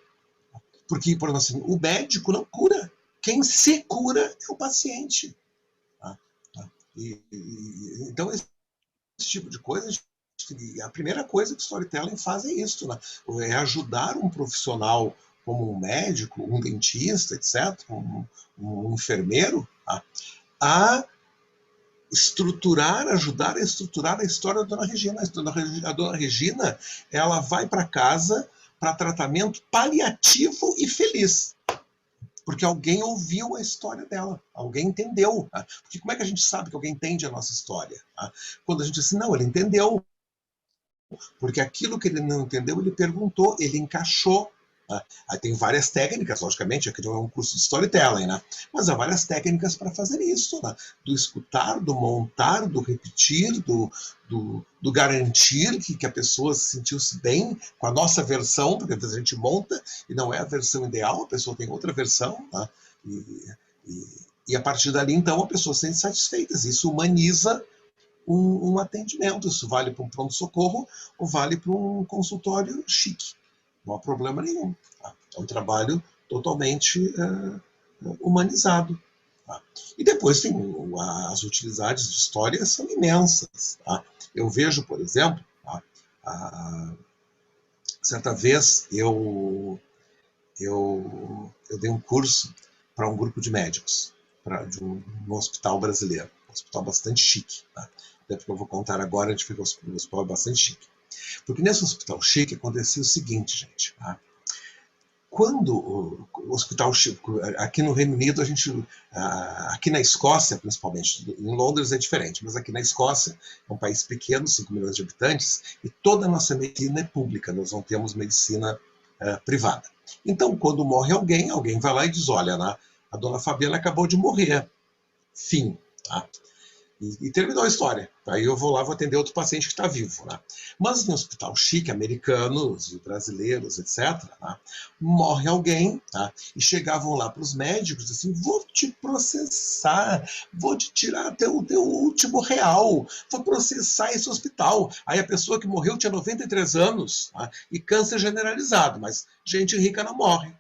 Porque, por exemplo, assim, o médico não cura. Quem se cura é o paciente. Então, esse tipo de coisa, a primeira coisa que o storytelling faz é isso, né? É ajudar um profissional como um médico, um dentista, etc., um enfermeiro, a ajudar a estruturar a história da Dona Regina. A Dona Regina, ela vai para casa para tratamento paliativo e feliz. Porque alguém ouviu a história dela, alguém entendeu. Tá? Porque como é que a gente sabe que alguém entende a nossa história? Tá? Quando a gente diz, não, ele entendeu. Porque aquilo que ele não entendeu, ele perguntou, ele encaixou. Tá? Aí tem várias técnicas, logicamente, aqui não é um curso de storytelling, né? Mas há várias técnicas para fazer isso, né? Do escutar, do montar, do repetir, do garantir que a pessoa se sentiu-se bem com a nossa versão, porque às vezes a gente monta e não é a versão ideal, a pessoa tem outra versão, tá? E a partir dali, então, a pessoa se sente satisfeita. Isso humaniza um atendimento. Isso vale para um pronto-socorro ou vale para um consultório chique. Não há problema nenhum. Tá? É um trabalho totalmente humanizado. Tá? E depois tem as utilidades de história são imensas. Tá? Eu vejo, por exemplo, tá? Certa vez eu dei um curso para um grupo de médicos de um hospital brasileiro, um hospital bastante chique. Tá? Até porque eu vou contar agora, a gente fica um hospital bastante chique. Porque nesse hospital chique acontecia o seguinte, gente. Tá? quando o Hospital Chico, aqui no Reino Unido, aqui na Escócia, principalmente, em Londres é diferente, mas aqui na Escócia, é um país pequeno, 5 milhões de habitantes, e toda a nossa medicina é pública, nós não temos medicina privada. Então, quando morre alguém, alguém vai lá e diz, olha, a dona Fabiana acabou de morrer. Fim. Tá? E terminou a história. Aí eu vou lá, vou atender outro paciente que está vivo. Né? Mas no hospital chique, americanos, brasileiros, etc., né? Morre alguém, tá? E chegavam lá para os médicos assim, vou te processar, vou te tirar até o teu último real, vou processar esse hospital. Aí a pessoa que morreu tinha 93 anos, tá? E câncer generalizado, mas gente rica não morre.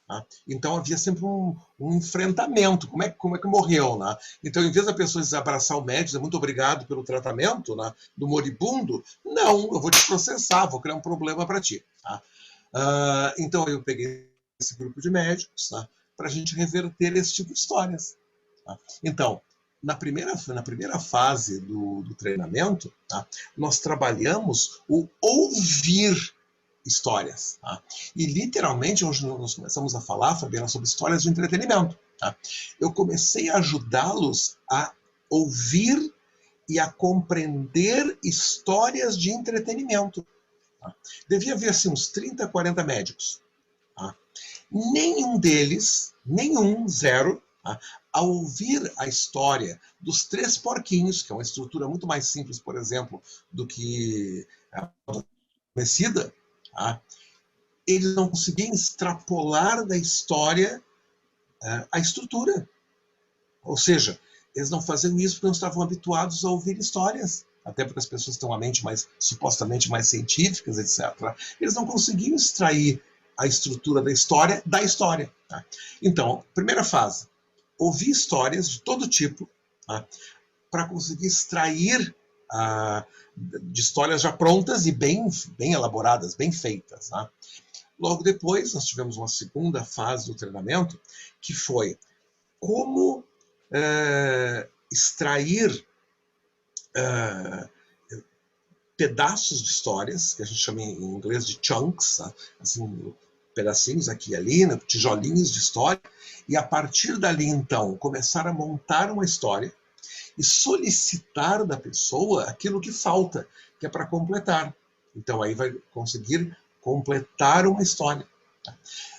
Tá? Então havia sempre um enfrentamento, como é que morreu, né? Então, em vez da pessoa abraçar o médico, dizer muito obrigado pelo tratamento, né, do moribundo, não, eu vou te processar, vou criar um problema para ti. Tá? Então eu peguei esse grupo de médicos, tá, para a gente reverter esse tipo de histórias. Tá? Então, na primeira fase do treinamento, tá, nós trabalhamos o ouvir histórias. Tá? E, literalmente, hoje nós começamos a falar, Fabiana, sobre histórias de entretenimento. Tá? Eu comecei a ajudá-los a ouvir e a compreender histórias de entretenimento. Tá? Devia haver assim, uns 30, 40 médicos. Tá? Nenhum deles, zero, tá? Ao ouvir a história dos 3 porquinhos, que é uma estrutura muito mais simples, por exemplo, do que a conhecida, tá? Eles não conseguiam extrapolar da história a estrutura. Ou seja, eles não faziam isso porque não estavam habituados a ouvir histórias. Até porque as pessoas têm uma mente supostamente mais científicas, etc. Eles não conseguiam extrair a estrutura da história. Tá? Então, primeira fase, ouvir histórias de todo tipo, tá? Para conseguir extrair de histórias já prontas e bem elaboradas, bem feitas. Tá? Logo depois, nós tivemos uma segunda fase do treinamento, que foi como extrair pedaços de histórias, que a gente chama em inglês de chunks, tá? Assim, pedacinhos aqui e ali, né? Tijolinhos de história, e a partir dali, então, começar a montar uma história e solicitar da pessoa aquilo que falta, que é para completar. Então, aí vai conseguir completar uma história.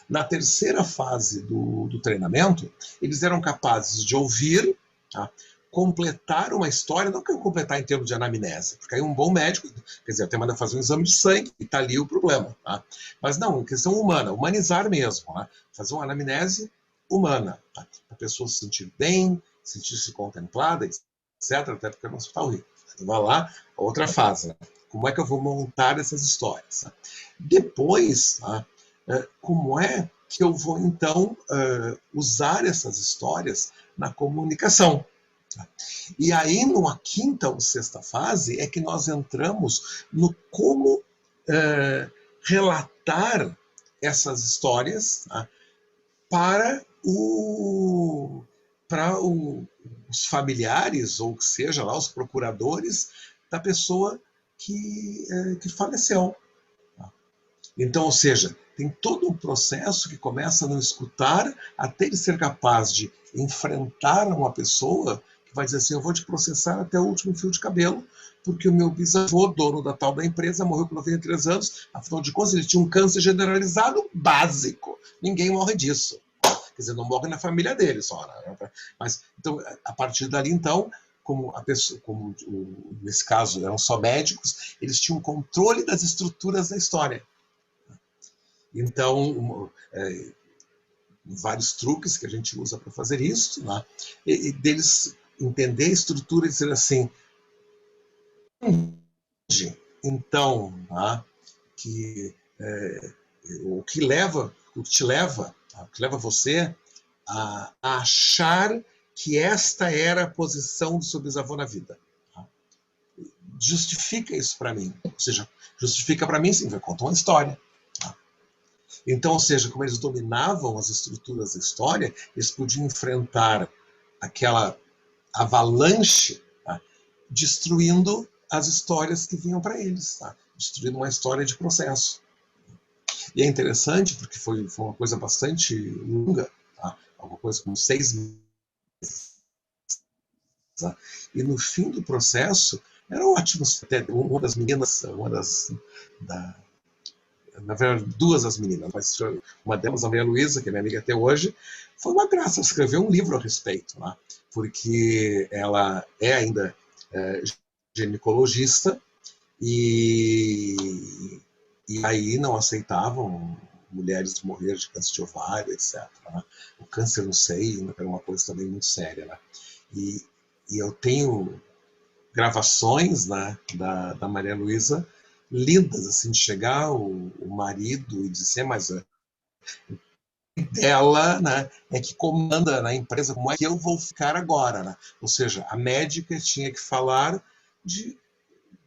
Na terceira fase do treinamento, eles eram capazes de ouvir, tá? Completar uma história, não quero completar em termos de anamnese, porque aí um bom médico, quer dizer, até manda fazer um exame de sangue e está ali o problema. Tá? Mas não, questão humana, humanizar mesmo, tá? Fazer uma anamnese humana, tá? Para a pessoa se sentir bem, sentir-se contemplada, etc., até porque é um hospital rico. Vai lá, outra fase, né? Como é que eu vou montar essas histórias? Tá? Depois, tá? Como é que eu vou, então, usar essas histórias na comunicação? Tá? E aí, numa quinta ou sexta fase, é que nós entramos no como relatar essas histórias, tá? Para os familiares, ou que seja lá, os procuradores da pessoa que faleceu. Então, ou seja, tem todo um processo que começa no escutar até ele ser capaz de enfrentar uma pessoa que vai dizer assim, eu vou te processar até o último fio de cabelo, porque o meu bisavô, dono da tal da empresa, morreu com 93 anos, afinal de contas ele tinha um câncer generalizado básico. Ninguém morre disso. Quer dizer, não morre na família dele só. Né? Mas, então, a partir dali, então, nesse caso eram só médicos, eles tinham controle das estruturas da história. Então, vários truques que a gente usa para fazer isso, né? E deles entender a estrutura e dizer assim, então, né? O que te leva, tá? O que leva você a achar que esta era a posição do seu bisavô na vida. Tá? Justifica isso para mim. Ou seja, justifica para mim, sim, vai contar uma história. Tá? Então, ou seja, como eles dominavam as estruturas da história, eles podiam enfrentar aquela avalanche, tá? Destruindo as histórias que vinham para eles, tá? Destruindo uma história de processo. E é interessante porque foi uma coisa bastante longa, tá? Alguma coisa como 6 meses. Tá? E no fim do processo, eram ótimos. Até uma das meninas, na verdade, duas das meninas, mas uma delas, a Maria Luísa, que é minha amiga até hoje, foi uma graça escrever um livro a respeito, né? Porque ela é ainda ginecologista e, e aí não aceitavam mulheres morrer de câncer de ovário, etc. Né? O câncer no seio era uma coisa também muito séria. Né? E, e eu tenho gravações, né, da Maria Luísa lindas, assim, de chegar o marido e dizer, mas ela, né, é que comanda na empresa, como é que eu vou ficar agora, né? Ou seja, a médica tinha que falar de,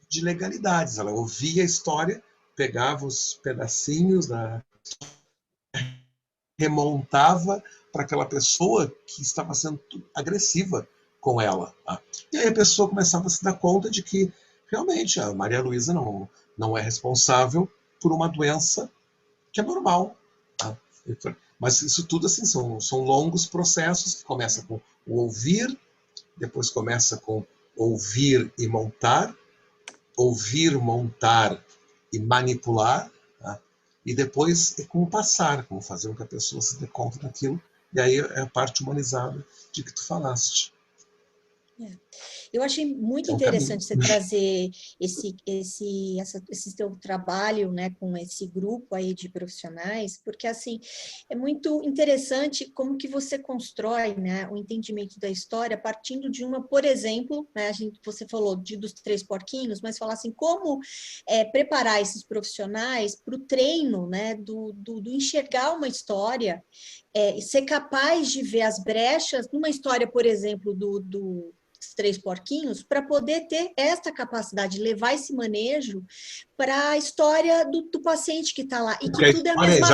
de legalidades, ela ouvia a história, pegava os pedacinhos, né, remontava para aquela pessoa que estava sendo agressiva com ela. Tá? E aí a pessoa começava a se dar conta de que realmente a Maria Luísa não é responsável por uma doença que é normal. Tá? Mas isso tudo assim são longos processos que começa com o ouvir, depois começa com ouvir e montar, ouvir, montar e manipular, tá? E depois é com o passar, como fazer com que a pessoa se dê conta daquilo, e aí é a parte humanizada de que tu falaste. Eu achei muito É um caminho. interessante você trazer esse teu trabalho, né, com esse grupo aí de profissionais, porque, assim, é muito interessante como que você constrói, né, o entendimento da história partindo de uma, por exemplo, né, você falou dos três porquinhos, mas falar assim, como preparar esses profissionais para o treino, né, do enxergar uma história, ser capaz de ver as brechas numa história, por exemplo, dos três porquinhos, para poder ter esta capacidade de levar esse manejo para a história do paciente que está lá, e Porque que a tudo é a história, mesma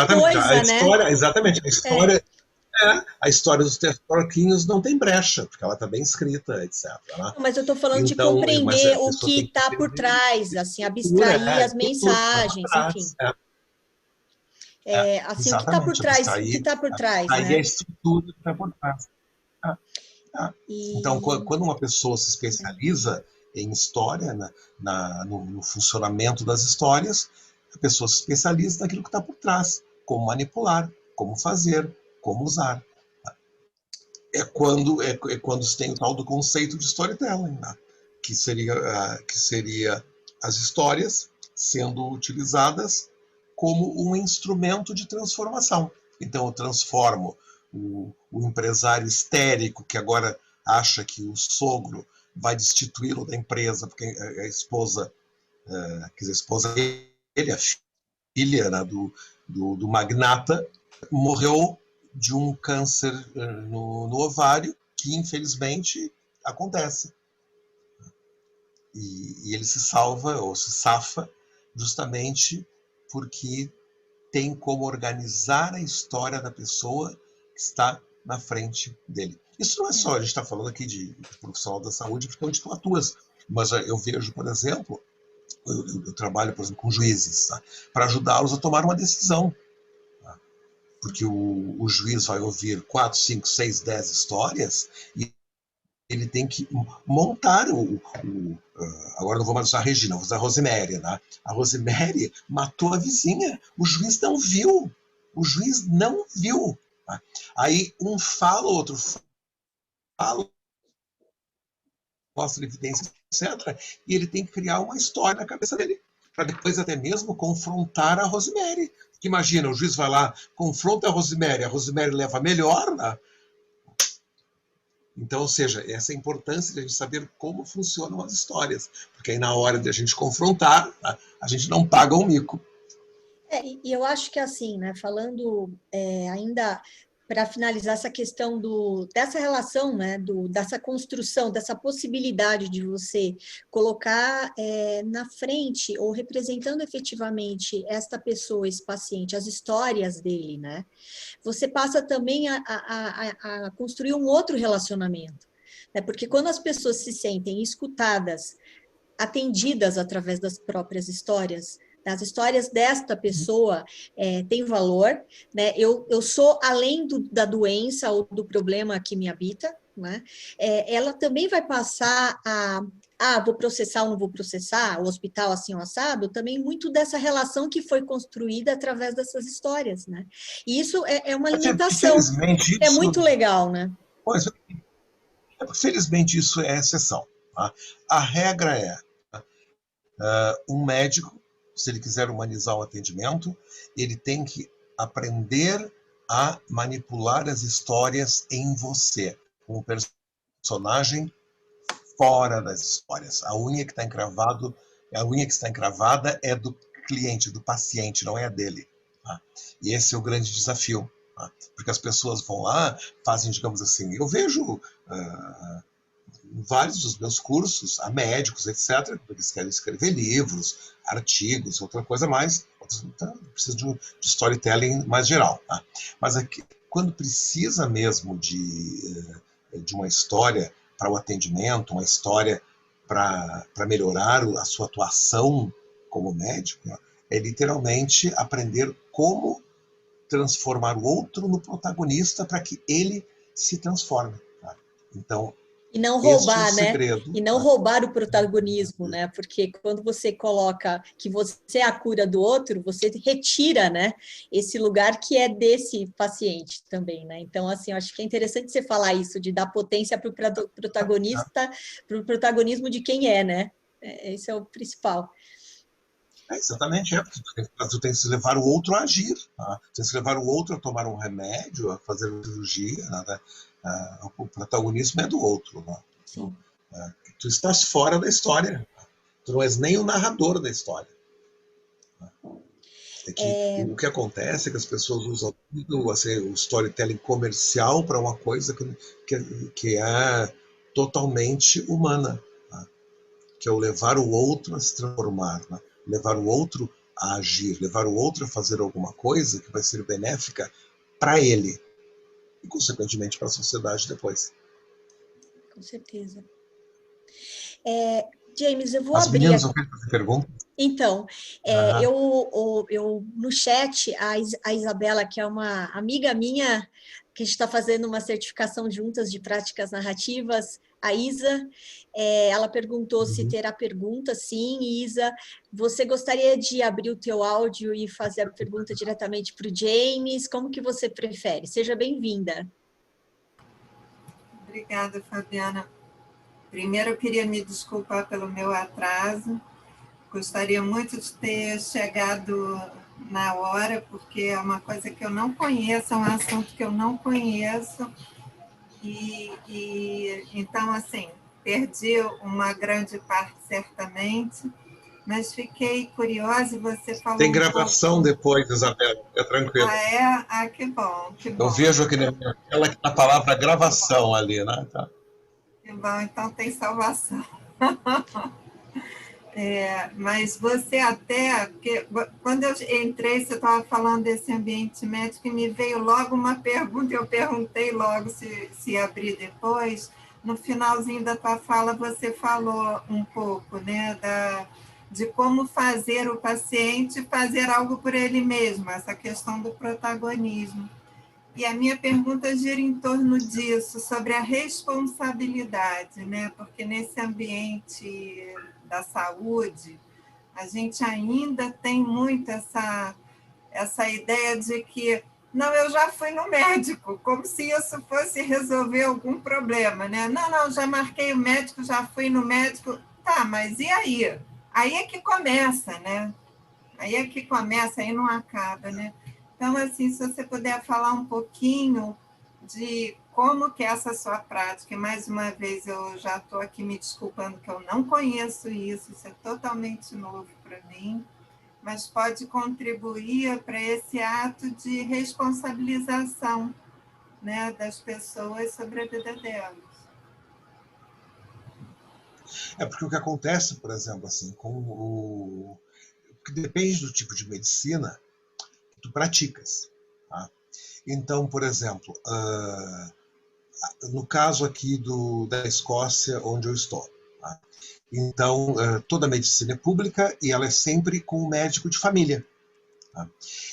exatamente, coisa, né? É. A história dos três porquinhos não tem brecha, porque ela está bem escrita, etc. Né? Mas eu estou falando de Então, mas compreender a o pessoa que tem que está por entender trás, assim, abstrair as estrutura que está por mensagens, enfim. trás. Assim, o que está por Exatamente, trás, o que está por trás, abstrair a né? estrutura que está por trás. É. Então, E quando uma pessoa se especializa em história, no funcionamento das histórias, a pessoa se especializa naquilo que está por trás, como manipular, como fazer, como usar. É quando se tem o tal do conceito de storytelling, né? que seria as histórias sendo utilizadas como um instrumento de transformação. Então, eu transformo o empresário histérico que agora acha que o sogro vai destituí-lo da empresa porque a esposa, quer dizer, a esposa dele, a filha, né, do magnata, morreu de um câncer no ovário, que infelizmente acontece. E ele se salva ou se safa justamente porque tem como organizar a história da pessoa que está na frente dele. Isso não é só, a gente está falando aqui de profissional da saúde, porque é onde tu atuas, mas eu vejo, por exemplo, eu trabalho, por exemplo, com juízes, tá? Para ajudá-los a tomar uma decisão. Tá? Porque o juiz vai ouvir 4, 5, 6, 10 histórias e ele tem que montar agora não vou mais usar a Regina, vou usar a Rosemary, né? A Rosemary matou a vizinha, o juiz não viu, tá? Aí um fala, o outro fala, mostra evidências, etc. E ele tem que criar uma história na cabeça dele, para depois até mesmo confrontar a Rosemary. Porque imagina, o juiz vai lá, confronta a Rosemary leva melhor, né? Então, ou seja, essa é a importância de a gente saber como funcionam as histórias, porque aí na hora de a gente confrontar, a gente não paga um mico. E eu acho que assim, né, falando ainda para finalizar essa questão dessa relação, né, dessa construção, dessa possibilidade de você colocar na frente ou representando efetivamente esta pessoa, esse paciente, as histórias dele, né, você passa também a construir um outro relacionamento, né, porque quando as pessoas se sentem escutadas, atendidas através das próprias histórias, as histórias desta pessoa têm valor, né? Eu sou além da doença ou do problema que me habita, né? Ela também vai passar vou processar ou não vou processar, o hospital assim ou assado, também muito dessa relação que foi construída através dessas histórias, né? E isso é uma alimentação, Felizmente, é isso, muito legal, né? pois, felizmente isso é exceção. Tá? A regra é, um médico, se ele quiser humanizar o atendimento, ele tem que aprender a manipular as histórias em você, com o personagem fora das histórias. A unha que está encravada é do cliente, do paciente, não é a dele. Tá? E esse é o grande desafio, tá? Porque as pessoas vão lá, fazem, digamos assim, eu vejo vários dos meus cursos, a médicos, etc., porque eles querem escrever livros, artigos, outra coisa mais, precisa de storytelling mais geral. Tá? Mas aqui, quando precisa mesmo de uma história para o atendimento, uma história para melhorar a sua atuação como médico, é literalmente aprender como transformar o outro no protagonista para que ele se transforme. Tá? Então, e não este é o roubar, né? segredo. E não roubar o protagonismo, né? Porque quando você coloca que você é a cura do outro, você retira, né? Esse lugar que é desse paciente também, né? Então, assim, eu acho que é interessante você falar isso, de dar potência para o protagonista, para o protagonismo de quem é, né? Esse é o principal. Exatamente, porque tu tem que levar o outro a agir, tá? Tu tem que levar o outro a tomar um remédio, a fazer uma cirurgia, né? O protagonismo é do outro. Né? Sim. Tu estás fora da história, tu não és nem o narrador da história. O que acontece é que as pessoas usam assim, o storytelling comercial para uma coisa que é totalmente humana, tá? Que é o levar o outro a se transformar, né? Levar o outro a agir, levar o outro a fazer alguma coisa que vai ser benéfica para ele e, consequentemente, para a sociedade depois. Com certeza. James, eu vou As abrir meninas aqui. vão fazer pergunta? Então, eu no chat, a Isabela, que é uma amiga minha, que a gente está fazendo uma certificação juntas de práticas narrativas, a Isa, ela perguntou se terá pergunta. Sim, Isa, você gostaria de abrir o teu áudio e fazer a pergunta diretamente para o James? Como que você prefere? Seja bem-vinda. Obrigada, Fabiana. Primeiro, eu queria me desculpar pelo meu atraso. Gostaria muito de ter chegado na hora, porque é uma coisa que eu não conheço, é um assunto que eu não conheço. Então, assim, perdi uma grande parte, certamente, mas fiquei curiosa e você falou Tem gravação depois, Isabela, fica tranquilo. Ah, é? Ah, que bom, que bom. Eu vejo aqui na minha tela que tá a palavra gravação ali, né? Tá. Que bom, então tem salvação. Mas você até, porque quando eu entrei, você estava falando desse ambiente médico e me veio logo uma pergunta, eu perguntei logo se abrir depois. No finalzinho da tua fala, você falou um pouco, né, de como fazer o paciente fazer algo por ele mesmo, essa questão do protagonismo. E a minha pergunta gira em torno disso, sobre a responsabilidade, né? Porque nesse ambiente da saúde, a gente ainda tem muito essa ideia de que, não, eu já fui no médico, como se isso fosse resolver algum problema, né? Não, já marquei o médico, já fui no médico. Tá, mas e aí? Aí é que começa, né? Aí é que começa, aí não acaba, né? Então, assim, se você puder falar um pouquinho de como que é essa sua prática, e mais uma vez eu já estou aqui me desculpando que eu não conheço isso é totalmente novo para mim, mas pode contribuir para esse ato de responsabilização, né, das pessoas sobre a vida delas. Porque o que acontece, por exemplo, assim, porque depende do tipo de medicina que tu praticas. Tá? Então, por exemplo, no caso aqui da Escócia, onde eu estou, tá? Então, toda a medicina é pública e ela é sempre com o médico de família. Tá?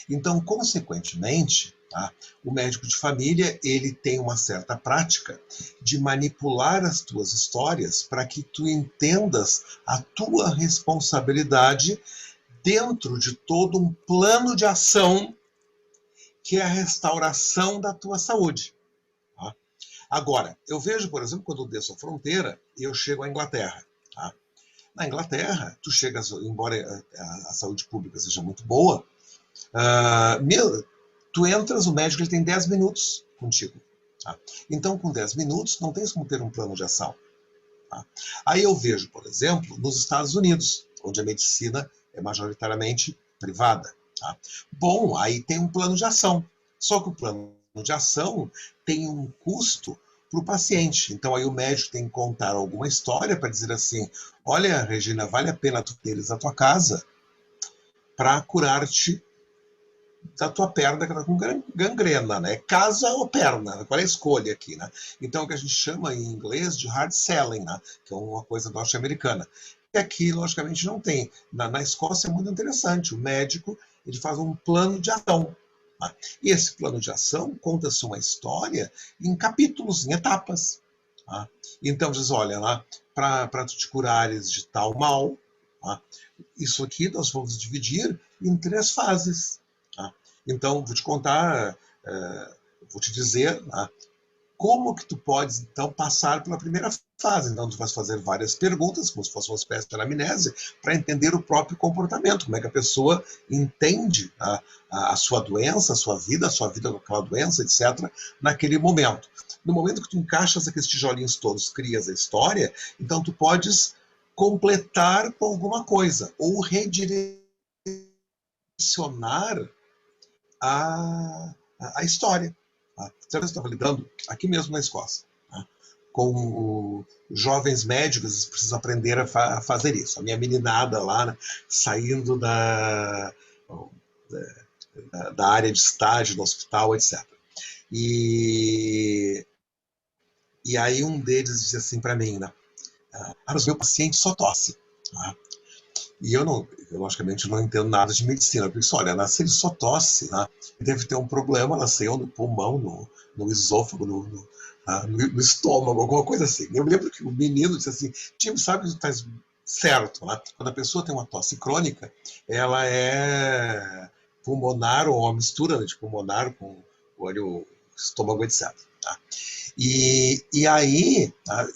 Então, consequentemente, tá, o médico de família ele tem uma certa prática de manipular as tuas histórias para que tu entendas a tua responsabilidade dentro de todo um plano de ação que é a restauração da tua saúde. Tá? Agora, eu vejo, por exemplo, quando eu desço a fronteira e eu chego à Inglaterra. Tá? Na Inglaterra, tu chegas, embora a saúde pública seja muito boa, tu entras, o médico ele tem 10 minutos contigo. Tá? Então, com 10 minutos, não tens como ter um plano de ação. Tá? Aí eu vejo, por exemplo, nos Estados Unidos, onde a medicina é majoritariamente privada. Tá? Bom, aí tem um plano de ação. Só que o plano de ação tem um custo para o paciente. Então, aí o médico tem que contar alguma história para dizer assim, olha, Regina, vale a pena tu teres a tua casa para curar-te da tua perna que está com gangrena, né? Casa ou perna? Qual é a escolha aqui, né? Então, o que a gente chama em inglês de hard selling, né? Que é uma coisa norte-americana. E aqui, logicamente, não tem. Na Escócia é muito interessante. O médico ele faz um plano de ação. Tá? E esse plano de ação conta-se uma história em capítulos, em etapas. Tá? Então, diz, olha, lá, para tu te curares de tal mal, tá? Isso aqui nós vamos dividir em 3 fases. Tá? Então, vou te contar, vou te dizer como que tu podes, então, passar pela primeira fase. Então, tu vais fazer várias perguntas, como se fosse uma espécie de anamnese, para entender o próprio comportamento, como é que a pessoa entende a sua doença, a sua vida com aquela doença, etc., naquele momento. No momento que tu encaixas aqueles tijolinhos todos, crias a história, então tu podes completar com alguma coisa, ou redirecionar a história. Tá? Eu estava lidando aqui mesmo na Escócia, tá? Com jovens médicos, eles precisam aprender a fazer isso. A minha meninada lá, né, saindo da área de estágio, do hospital, etc. E aí um deles disse assim para mim, né, mas meu paciente só tosse. Tá? E eu logicamente, não entendo nada de medicina. Eu pensei, olha, se ele só tosse, né, deve ter um problema, nasceu no pulmão, no esôfago, no estômago, alguma coisa assim. Eu lembro que o menino disse assim, time, sabe que faz certo, né? Quando a pessoa tem uma tosse crônica, ela é pulmonar ou uma mistura, né, de pulmonar com o estômago, etc. Tá? E aí, tá,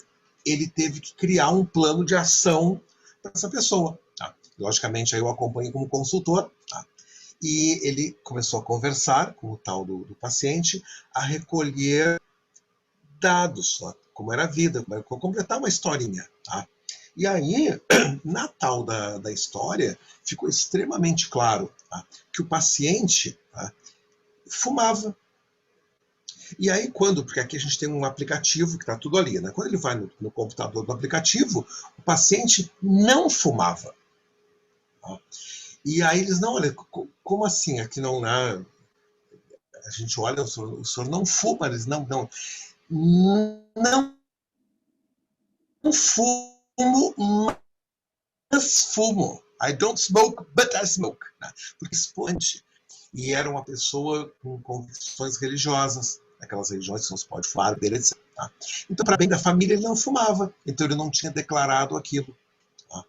ele teve que criar um plano de ação para essa pessoa. Tá? Logicamente, aí eu acompanho como consultor, tá? E ele começou a conversar com o tal do paciente, a recolher dados, tá? Como era a vida, completar uma historinha. Tá? E aí, na tal da história, ficou extremamente claro, tá, que o paciente, tá, fumava. E aí, porque aqui a gente tem um aplicativo que está tudo ali, né? Quando ele vai no computador do aplicativo, o paciente não fumava. Tá? E aí eles, não, olha, como assim? Aqui não, né? A gente olha, o senhor não fuma, eles não fumo, mas fumo. I don't smoke, but I smoke. Né? Porque expande. E era uma pessoa com convicções religiosas, aquelas religiões que não se pode fumar, etc. Tá? Então, para bem da família, ele não fumava. Então, ele não tinha declarado aquilo. Tá?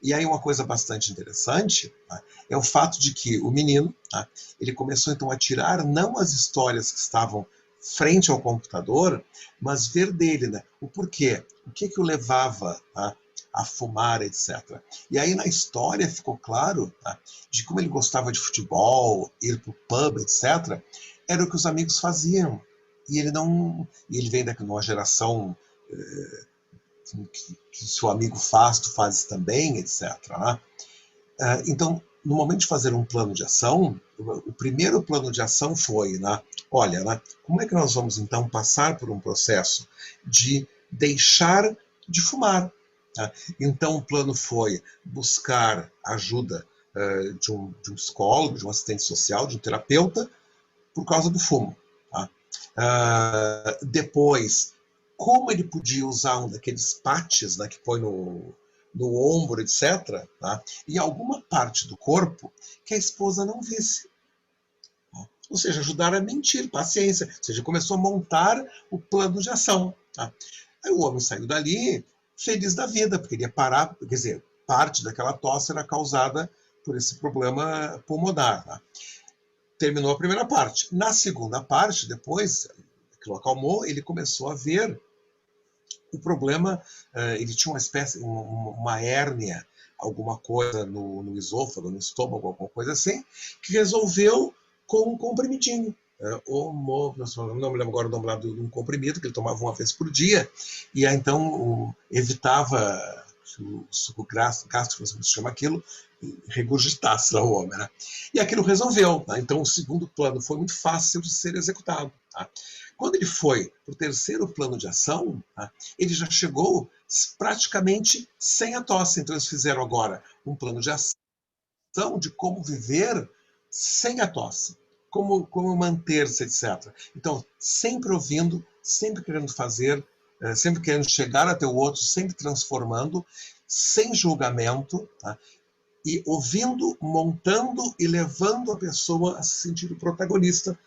E aí, uma coisa bastante interessante, tá, é o fato de que o menino, tá, ele começou, então, a tirar não as histórias que estavam frente ao computador, mas ver dele, né, o porquê, o que o levava, tá, a fumar, etc. E aí, na história, ficou claro, tá, de como ele gostava de futebol, ir para o pub, etc., era o que os amigos faziam. E ele não... E ele vem de uma geração que se o amigo faz, tu fazes também, etc. Né? Então, no momento de fazer um plano de ação, o primeiro plano de ação foi, né, olha, né, como é que nós vamos, então, passar por um processo de deixar de fumar? Tá? Então, o plano foi buscar ajuda de um psicólogo, de um assistente social, de um terapeuta, por causa do fumo. Tá? Depois, como ele podia usar um daqueles patches, né, que põe no ombro, etc., tá? E alguma parte do corpo que a esposa não visse. Tá? Ou seja, ajudar a mentir, paciência. Ou seja, começou a montar o plano de ação. Tá? Aí o homem saiu dali feliz da vida, porque queria parar, quer dizer, parte daquela tosse era causada por esse problema pulmonar. Tá? Terminou a primeira parte. Na segunda parte, depois, aquilo acalmou, ele começou a ver o problema, ele tinha uma espécie, uma hérnia, alguma coisa no esôfago, no estômago, alguma coisa assim, que resolveu com um comprimidinho. Não me lembro agora o nome lá de um comprimido que ele tomava uma vez por dia, e aí, então evitava o suco gástrico, se chama aquilo, regurgitasse lá o homem. Né? E aquilo resolveu. Tá? Então o segundo plano foi muito fácil de ser executado. Tá? Quando ele foi para o terceiro plano de ação, tá? Ele já chegou praticamente sem a tosse. Então eles fizeram agora um plano de ação de como viver sem a tosse, como manter-se, etc. Então, sempre ouvindo, sempre querendo fazer, sempre querendo chegar até o outro, sempre transformando, sem julgamento, tá? E ouvindo, montando e levando a pessoa a se sentir o protagonista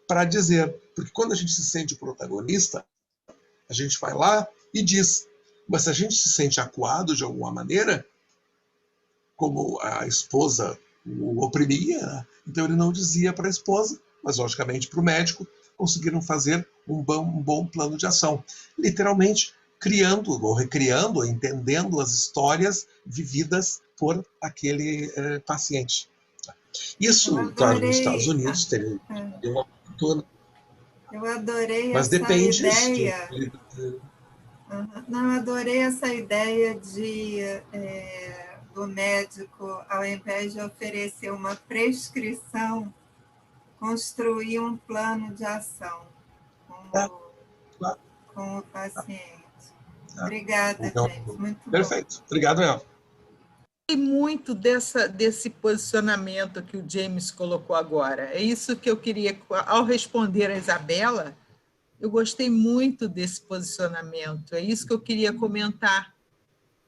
para dizer. Porque quando a gente se sente o protagonista, a gente vai lá e diz. Mas se a gente se sente acuado de alguma maneira, como a esposa o oprimia, então ele não dizia para a esposa, mas logicamente para o médico, conseguiram fazer um bom plano de ação. Literalmente, criando ou recriando, ou entendendo as histórias vividas por aquele paciente. Isso, claro, nos Estados Unidos teve uma cultura. Eu adorei mas essa depende ideia. Não, adorei essa ideia do médico, ao invés de oferecer uma prescrição, construir um plano de ação com o paciente. Obrigada, então, gente. Muito perfeito. bom. Obrigado, El. Muito desse posicionamento que o James colocou agora. É isso que eu queria, ao responder a Isabela, eu gostei muito desse posicionamento. É isso que eu queria comentar,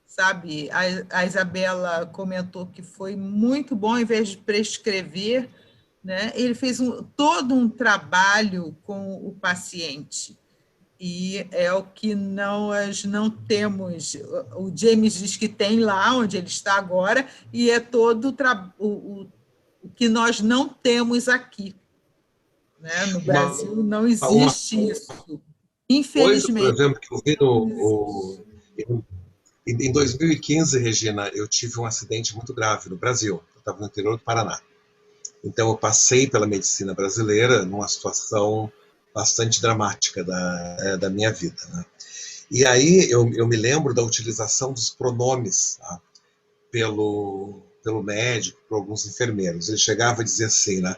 sabe? A Isabela comentou que foi muito bom, ao invés de prescrever, né? Ele fez todo um trabalho com o paciente. E é o que nós não temos. O James diz que tem lá, onde ele está agora, e é todo o que nós não temos aqui. Né? No Brasil não existe isso, infelizmente. Por exemplo, que eu vi em 2015, Regina, eu tive um acidente muito grave no Brasil. Eu estava no interior do Paraná. Então, eu passei pela medicina brasileira numa situação bastante dramática da minha vida. Né? E aí eu me lembro da utilização dos pronomes, tá? pelo médico, por alguns enfermeiros. Ele chegava a dizer assim, né?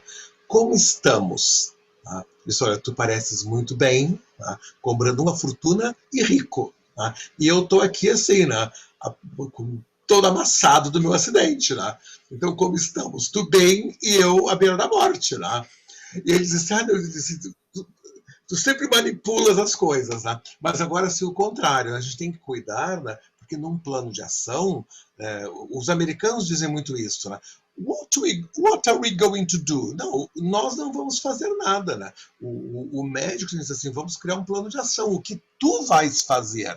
Como estamos? Tá? Disse, olha, tu pareces muito bem, tá? Cobrando uma fortuna e rico. Tá? E eu estou aqui assim, né? Todo amassado do meu acidente. Né? Então, como estamos? Tu bem e eu à beira da morte. Né? E ele disse, tu sempre manipulas as coisas, né? Mas agora, se o contrário, a gente tem que cuidar, né? Porque num plano de ação, os americanos dizem muito isso, né? What are we going to do? Não, nós não vamos fazer nada, né? O médico diz assim, vamos criar um plano de ação, o que tu vais fazer?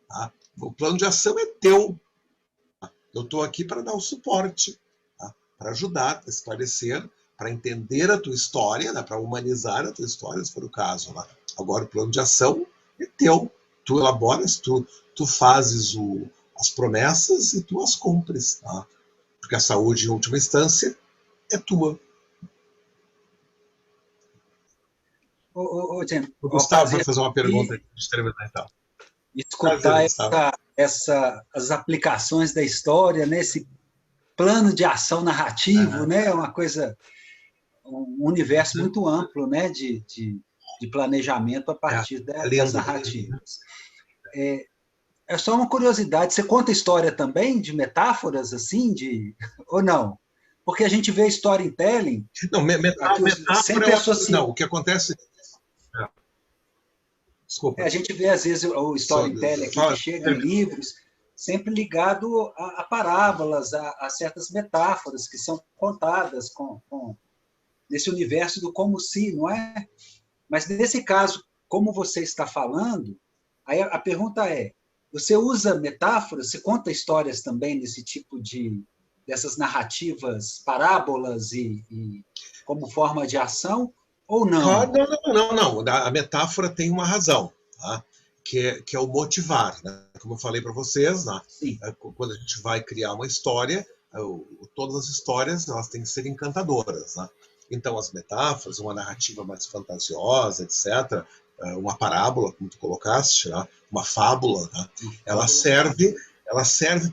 Tá? O plano de ação é teu. Tá? Eu estou aqui para dar o suporte, tá? Para ajudar, para esclarecer, para entender a tua história, né? Para humanizar a tua história, se for o caso. Né? Agora, o plano de ação é teu. Tu elaboras, tu fazes as promessas e tu as cumpres. Tá? Porque a saúde, em última instância, é tua. O Gustavo vai fazer uma pergunta de terminar, então. Escutar as aplicações da história nesse plano de ação narrativo, né? É uma coisa, um universo muito amplo, né? De planejamento a partir das narrativas. É só uma curiosidade, você conta história também de metáforas, assim, ou não? Porque a gente vê storytelling... Não, metáfora sempre associa... Não, o que acontece... Desculpa. A gente vê, às vezes, o storytelling aqui, que chega em livros, sempre ligado a parábolas, a certas metáforas que são contadas nesse universo do como se, não é? Mas, nesse caso, como você está falando, aí a pergunta é, você usa metáforas, você conta histórias também desse tipo dessas narrativas, parábolas e como forma de ação, ou não? Não. A metáfora tem uma razão, tá? Que é o motivar, né? Como eu falei para vocês, né? Quando a gente vai criar uma história, todas as histórias elas têm que ser encantadoras, né? Então, as metáforas, uma narrativa mais fantasiosa, etc., uma parábola, como tu colocaste, né? Uma fábula, né? Ela serve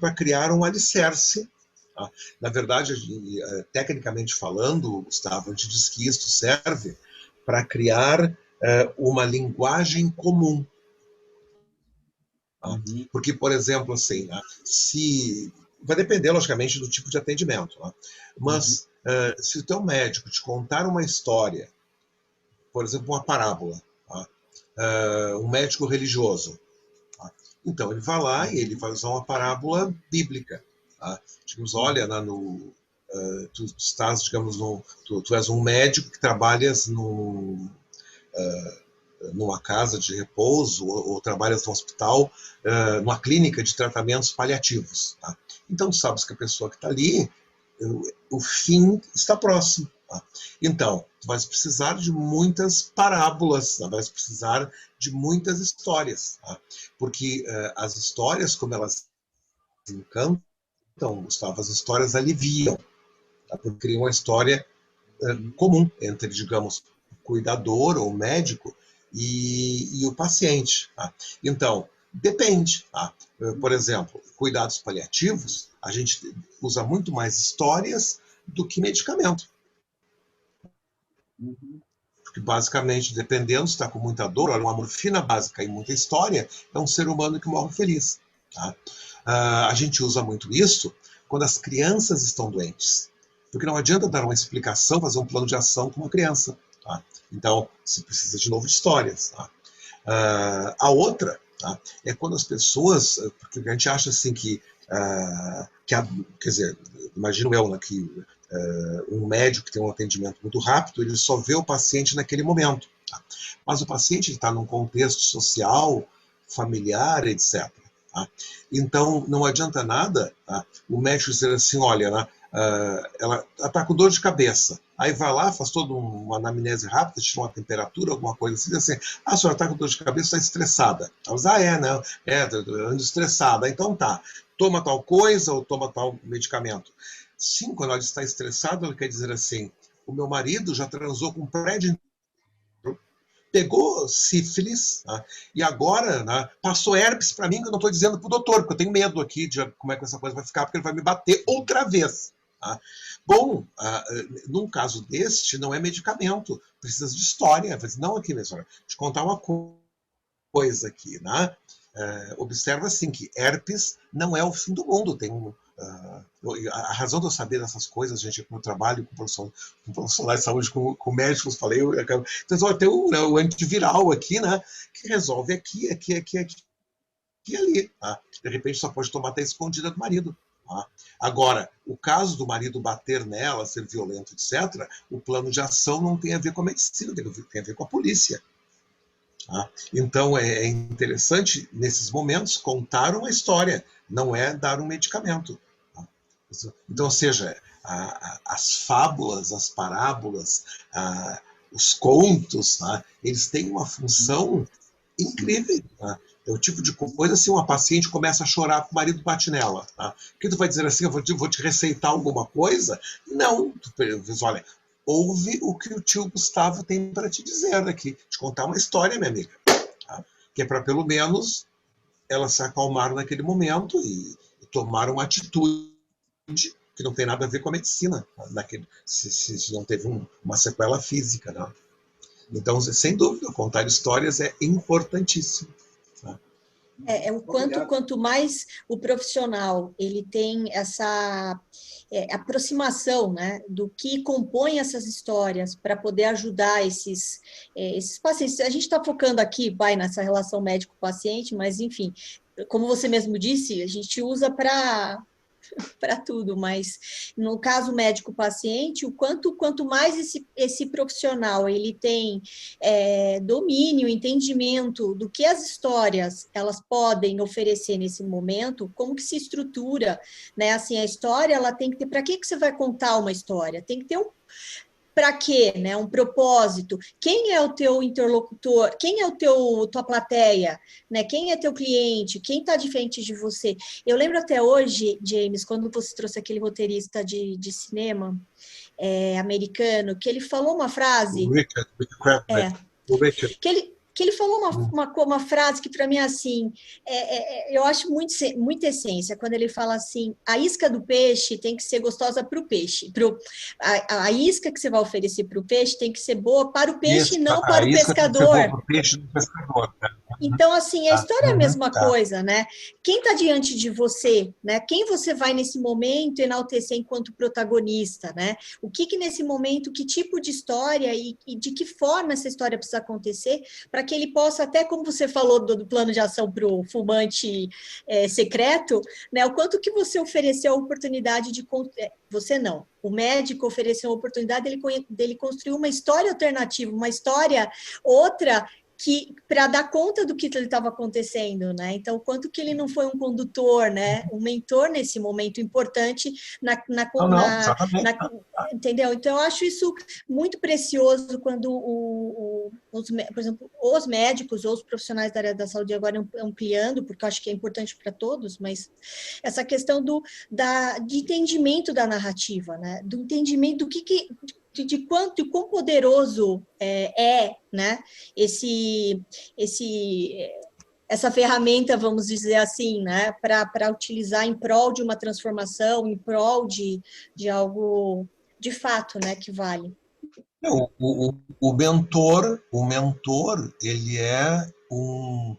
para criar um alicerce. Tá? Na verdade, tecnicamente falando, Gustavo, a gente diz que isto serve para criar uma linguagem comum. Tá? Porque, por exemplo, assim, né? Vai depender, logicamente, do tipo de atendimento. Né? Mas, se o teu médico te contar uma história, por exemplo, uma parábola, tá? Um médico religioso, tá? Então ele vai lá e ele vai usar uma parábola bíblica. Tá? Digamos, olha, tu estás, digamos, tu és um médico que trabalhas numa casa de repouso ou trabalhas no hospital, numa clínica de tratamentos paliativos. Tá? Então, tu sabes que a pessoa que está ali, o fim está próximo. Tá? Então, tu vais precisar de muitas parábolas, tá? Vais precisar de muitas histórias. Tá? Porque as histórias, como elas encantam, Gustavo, as histórias aliviam. Tá? Porque criam uma história comum entre, digamos, o cuidador ou o médico e o paciente. Tá? Então, depende. Tá? Por exemplo, cuidados paliativos, a gente usa muito mais histórias do que medicamento. Porque, basicamente, dependendo se está com muita dor, uma morfina básica e muita história, é um ser humano que morre feliz. Tá? A gente usa muito isso quando as crianças estão doentes. Porque não adianta dar uma explicação, fazer um plano de ação com uma criança. Tá? Então, se precisa de novo de histórias. Tá? A outra, tá? É quando as pessoas, porque a gente acha assim quer dizer, imagino eu, né, que um médico que tem um atendimento muito rápido, ele só vê o paciente naquele momento. Tá? Mas o paciente está num contexto social, familiar, etc. Tá? Então, não adianta nada, tá? O médico dizer assim, olha, né, ela está com dor de cabeça. Aí vai lá, faz toda uma anamnese rápida, tira uma temperatura, alguma coisa assim, diz assim, a senhora está com dor de cabeça, está estressada. Ela diz, não, ando estressada. Então tá, toma tal coisa ou toma tal medicamento. Sim, quando ela está estressada, ela quer dizer assim, o meu marido já transou com um prédio, pegou sífilis, tá? E agora, né, passou herpes para mim, que eu não estou dizendo para o doutor, porque eu tenho medo aqui de como é que essa coisa vai ficar, porque ele vai me bater outra vez. Tá? Bom, num caso deste, não é medicamento, precisa de história. Não aqui, minha senhora, te contar uma coisa aqui. Né? Observa assim que herpes não é o fim do mundo. A razão de eu saber dessas coisas, gente, é como eu trabalho com profissionais de saúde, com médicos, falei, então, tem o antiviral aqui, né, que resolve aqui e ali. Tá? De repente só pode tomar até escondida do marido. Tá? Agora, o caso do marido bater nela, ser violento, etc., o plano de ação não tem a ver com a medicina, tem a ver com a polícia. Tá? Então, é interessante, nesses momentos, contar uma história, não é dar um medicamento. Tá? Então, ou seja, as fábulas, as parábolas, os contos, tá? Eles têm uma função incrível. Tá? É o tipo de coisa, assim, uma paciente começa a chorar, o marido bate nela. Tá? Porque tu vai dizer assim, eu vou te receitar alguma coisa? Não, tu diz, olha, ouve o que o tio Gustavo tem para te dizer aqui, te contar uma história, minha amiga. Tá? Que é para, pelo menos, ela se acalmar naquele momento e tomar uma atitude que não tem nada a ver com a medicina, se não teve uma sequela física. Né? Então, sem dúvida, contar histórias é importantíssimo. Tá? O quanto mais o profissional ele tem essa aproximação, né, do que compõe essas histórias para poder ajudar esses pacientes. A gente está focando aqui, nessa relação médico-paciente, mas, enfim, como você mesmo disse, a gente usa para tudo, mas no caso médico-paciente, quanto mais esse profissional ele tem domínio, entendimento do que as histórias elas podem oferecer nesse momento, como que se estrutura, né? Assim, a história ela tem que ter. Para que você vai contar uma história? Tem que ter para quê, né? Um propósito. Quem é o teu interlocutor? Quem é tua plateia? Né? Quem é teu cliente? Quem está de frente de você? Eu lembro até hoje, James, quando você trouxe aquele roteirista de cinema americano, que ele falou uma frase. O Richard Kravitz. O Richard. Que ele falou uma frase que, para mim, assim, eu acho muita essência, quando ele fala assim, a isca do peixe tem que ser gostosa para o peixe. A isca que você vai oferecer para o peixe tem que ser boa para o peixe e não para o pescador. Tem que ser boa para o peixe e não pescador, né? Então, assim, a história é a mesma coisa, né? Quem está diante de você, né? Quem você vai, nesse momento, enaltecer enquanto protagonista, né? O que nesse momento, que tipo de história e de que forma essa história precisa acontecer para que ele possa, até como você falou do plano de ação para o fumante secreto, né? O quanto que você ofereceu a oportunidade de... Você não. O médico ofereceu a oportunidade dele construir uma história alternativa, uma história outra, para dar conta do que estava acontecendo, né? Então, quanto que ele não foi um condutor, né? Um mentor nesse momento importante entendeu? Então, eu acho isso muito precioso quando por exemplo, os médicos ou os profissionais da área da saúde agora ampliando, porque eu acho que é importante para todos, mas essa questão de entendimento da narrativa, né? Do entendimento do de quão poderoso né? Essa ferramenta, vamos dizer assim, né? Para utilizar em prol de uma transformação, em prol de algo de fato, né? Que vale. O mentor, ele é um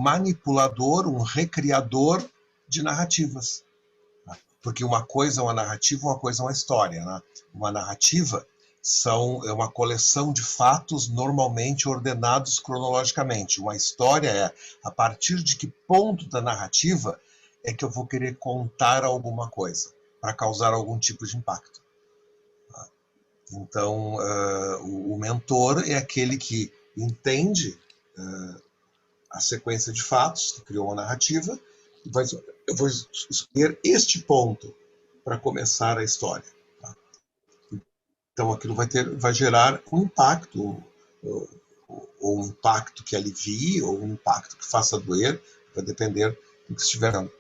manipulador, um recriador de narrativas. Porque uma coisa é uma narrativa, uma coisa é uma história, né? Uma narrativa é uma coleção de fatos normalmente ordenados cronologicamente. Uma história é a partir de que ponto da narrativa é que eu vou querer contar alguma coisa para causar algum tipo de impacto. Então, o mentor é aquele que entende a sequência de fatos, que criou uma narrativa, e eu vou escolher este ponto para começar a história. Tá? Então, aquilo vai gerar um impacto, ou um impacto que alivie, ou um impacto que faça doer, vai depender do que estiver dando.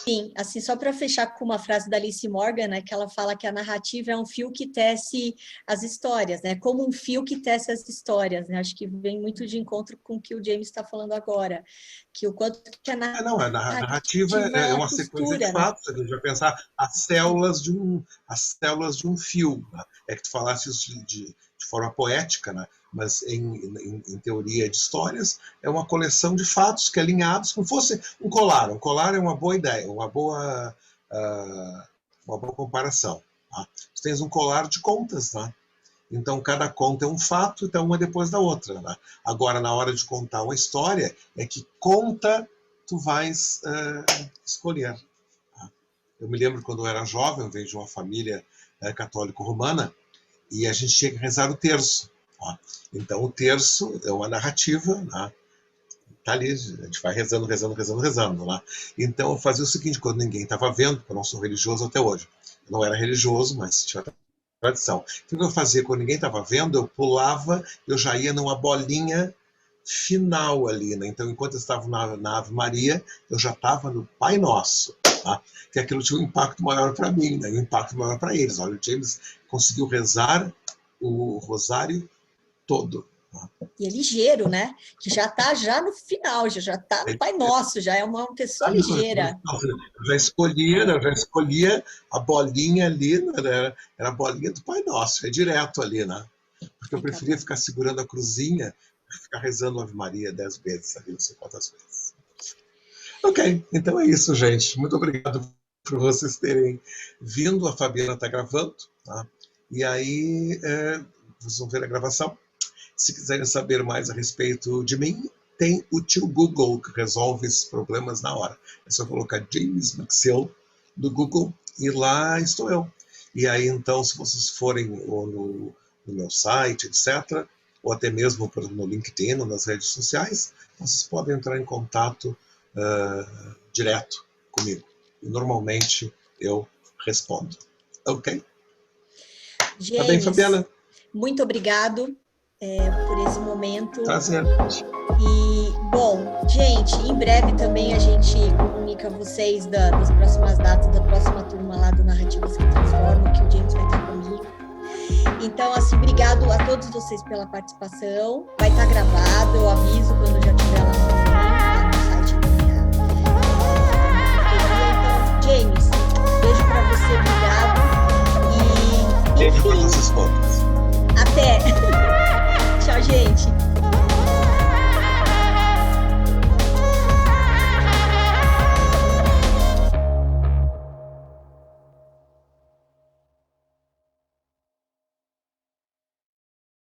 Sim, assim, só para fechar com uma frase da Alice Morgan, né, que ela fala que a narrativa é um fio que tece as histórias, né, como um fio que tece as histórias, né, acho que vem muito de encontro com o que o James está falando agora, que o quanto que a narrativa é uma sequência de fatos, a gente vai pensar as células de um fio, né? É que tu falaste isso de forma poética, né? Mas em teoria de histórias, é uma coleção de fatos que alinhados, como fosse um colar. Um colar é uma boa ideia, uma boa comparação. Tá? Tu tens um colar de contas, né? Então, cada conta é um fato, então uma depois da outra. Né? Agora, na hora de contar uma história, é que conta tu vais escolher. Tá? Eu me lembro quando eu era jovem, eu venho de uma família católico-romana, e a gente tinha que rezar o terço. Tá? Então, o terço é uma narrativa, né? Tá ali, a gente vai rezando. Né? Então, eu fazia o seguinte, quando ninguém estava vendo, porque eu não sou religioso até hoje. Eu não era religioso, mas tinha tradição. Então, o que eu fazia quando ninguém estava vendo, eu pulava, eu já ia numa bolinha final ali. Né? Então, enquanto eu estava na Ave Maria, eu já estava no Pai Nosso. Tá? Que aquilo tinha um impacto maior para mim, né? E um impacto maior para eles. Olha, o James conseguiu rezar o rosário todo. Tá? E é ligeiro, né? Que já está no final, já está no Pai Nosso, já é uma pessoa ligeira. Eu já escolhia a bolinha ali, né? Era a bolinha do Pai Nosso, é direto ali, né? Porque eu preferia ficar segurando a cruzinha, ficar rezando a Ave Maria 10 vezes ali, não sei quantas vezes. Ok, então é isso, gente. Muito obrigado por vocês terem vindo. A Fabiana está gravando, tá? E aí vocês vão ver a gravação. Se quiserem saber mais a respeito de mim, tem o tio Google, que resolve esses problemas na hora. É só colocar James Maxill do Google e lá estou eu. E aí, então, se vocês forem no meu site, etc., ou até mesmo no LinkedIn ou nas redes sociais, vocês podem entrar em contato direto comigo. E normalmente eu respondo. Ok? James, Tá bem, Fabiana? Muito obrigado por esse momento. Prazer. E, bom, gente, em breve também a gente comunica a vocês das próximas datas, da próxima turma lá do Narrativas que Transformam, que o James vai estar comigo. Então, assim, obrigado a todos vocês pela participação. Vai estar gravado, eu aviso quando já estiver lá no site da minha Então, James, beijo para você, obrigado. E, enfim, beijo para vocês todos. até!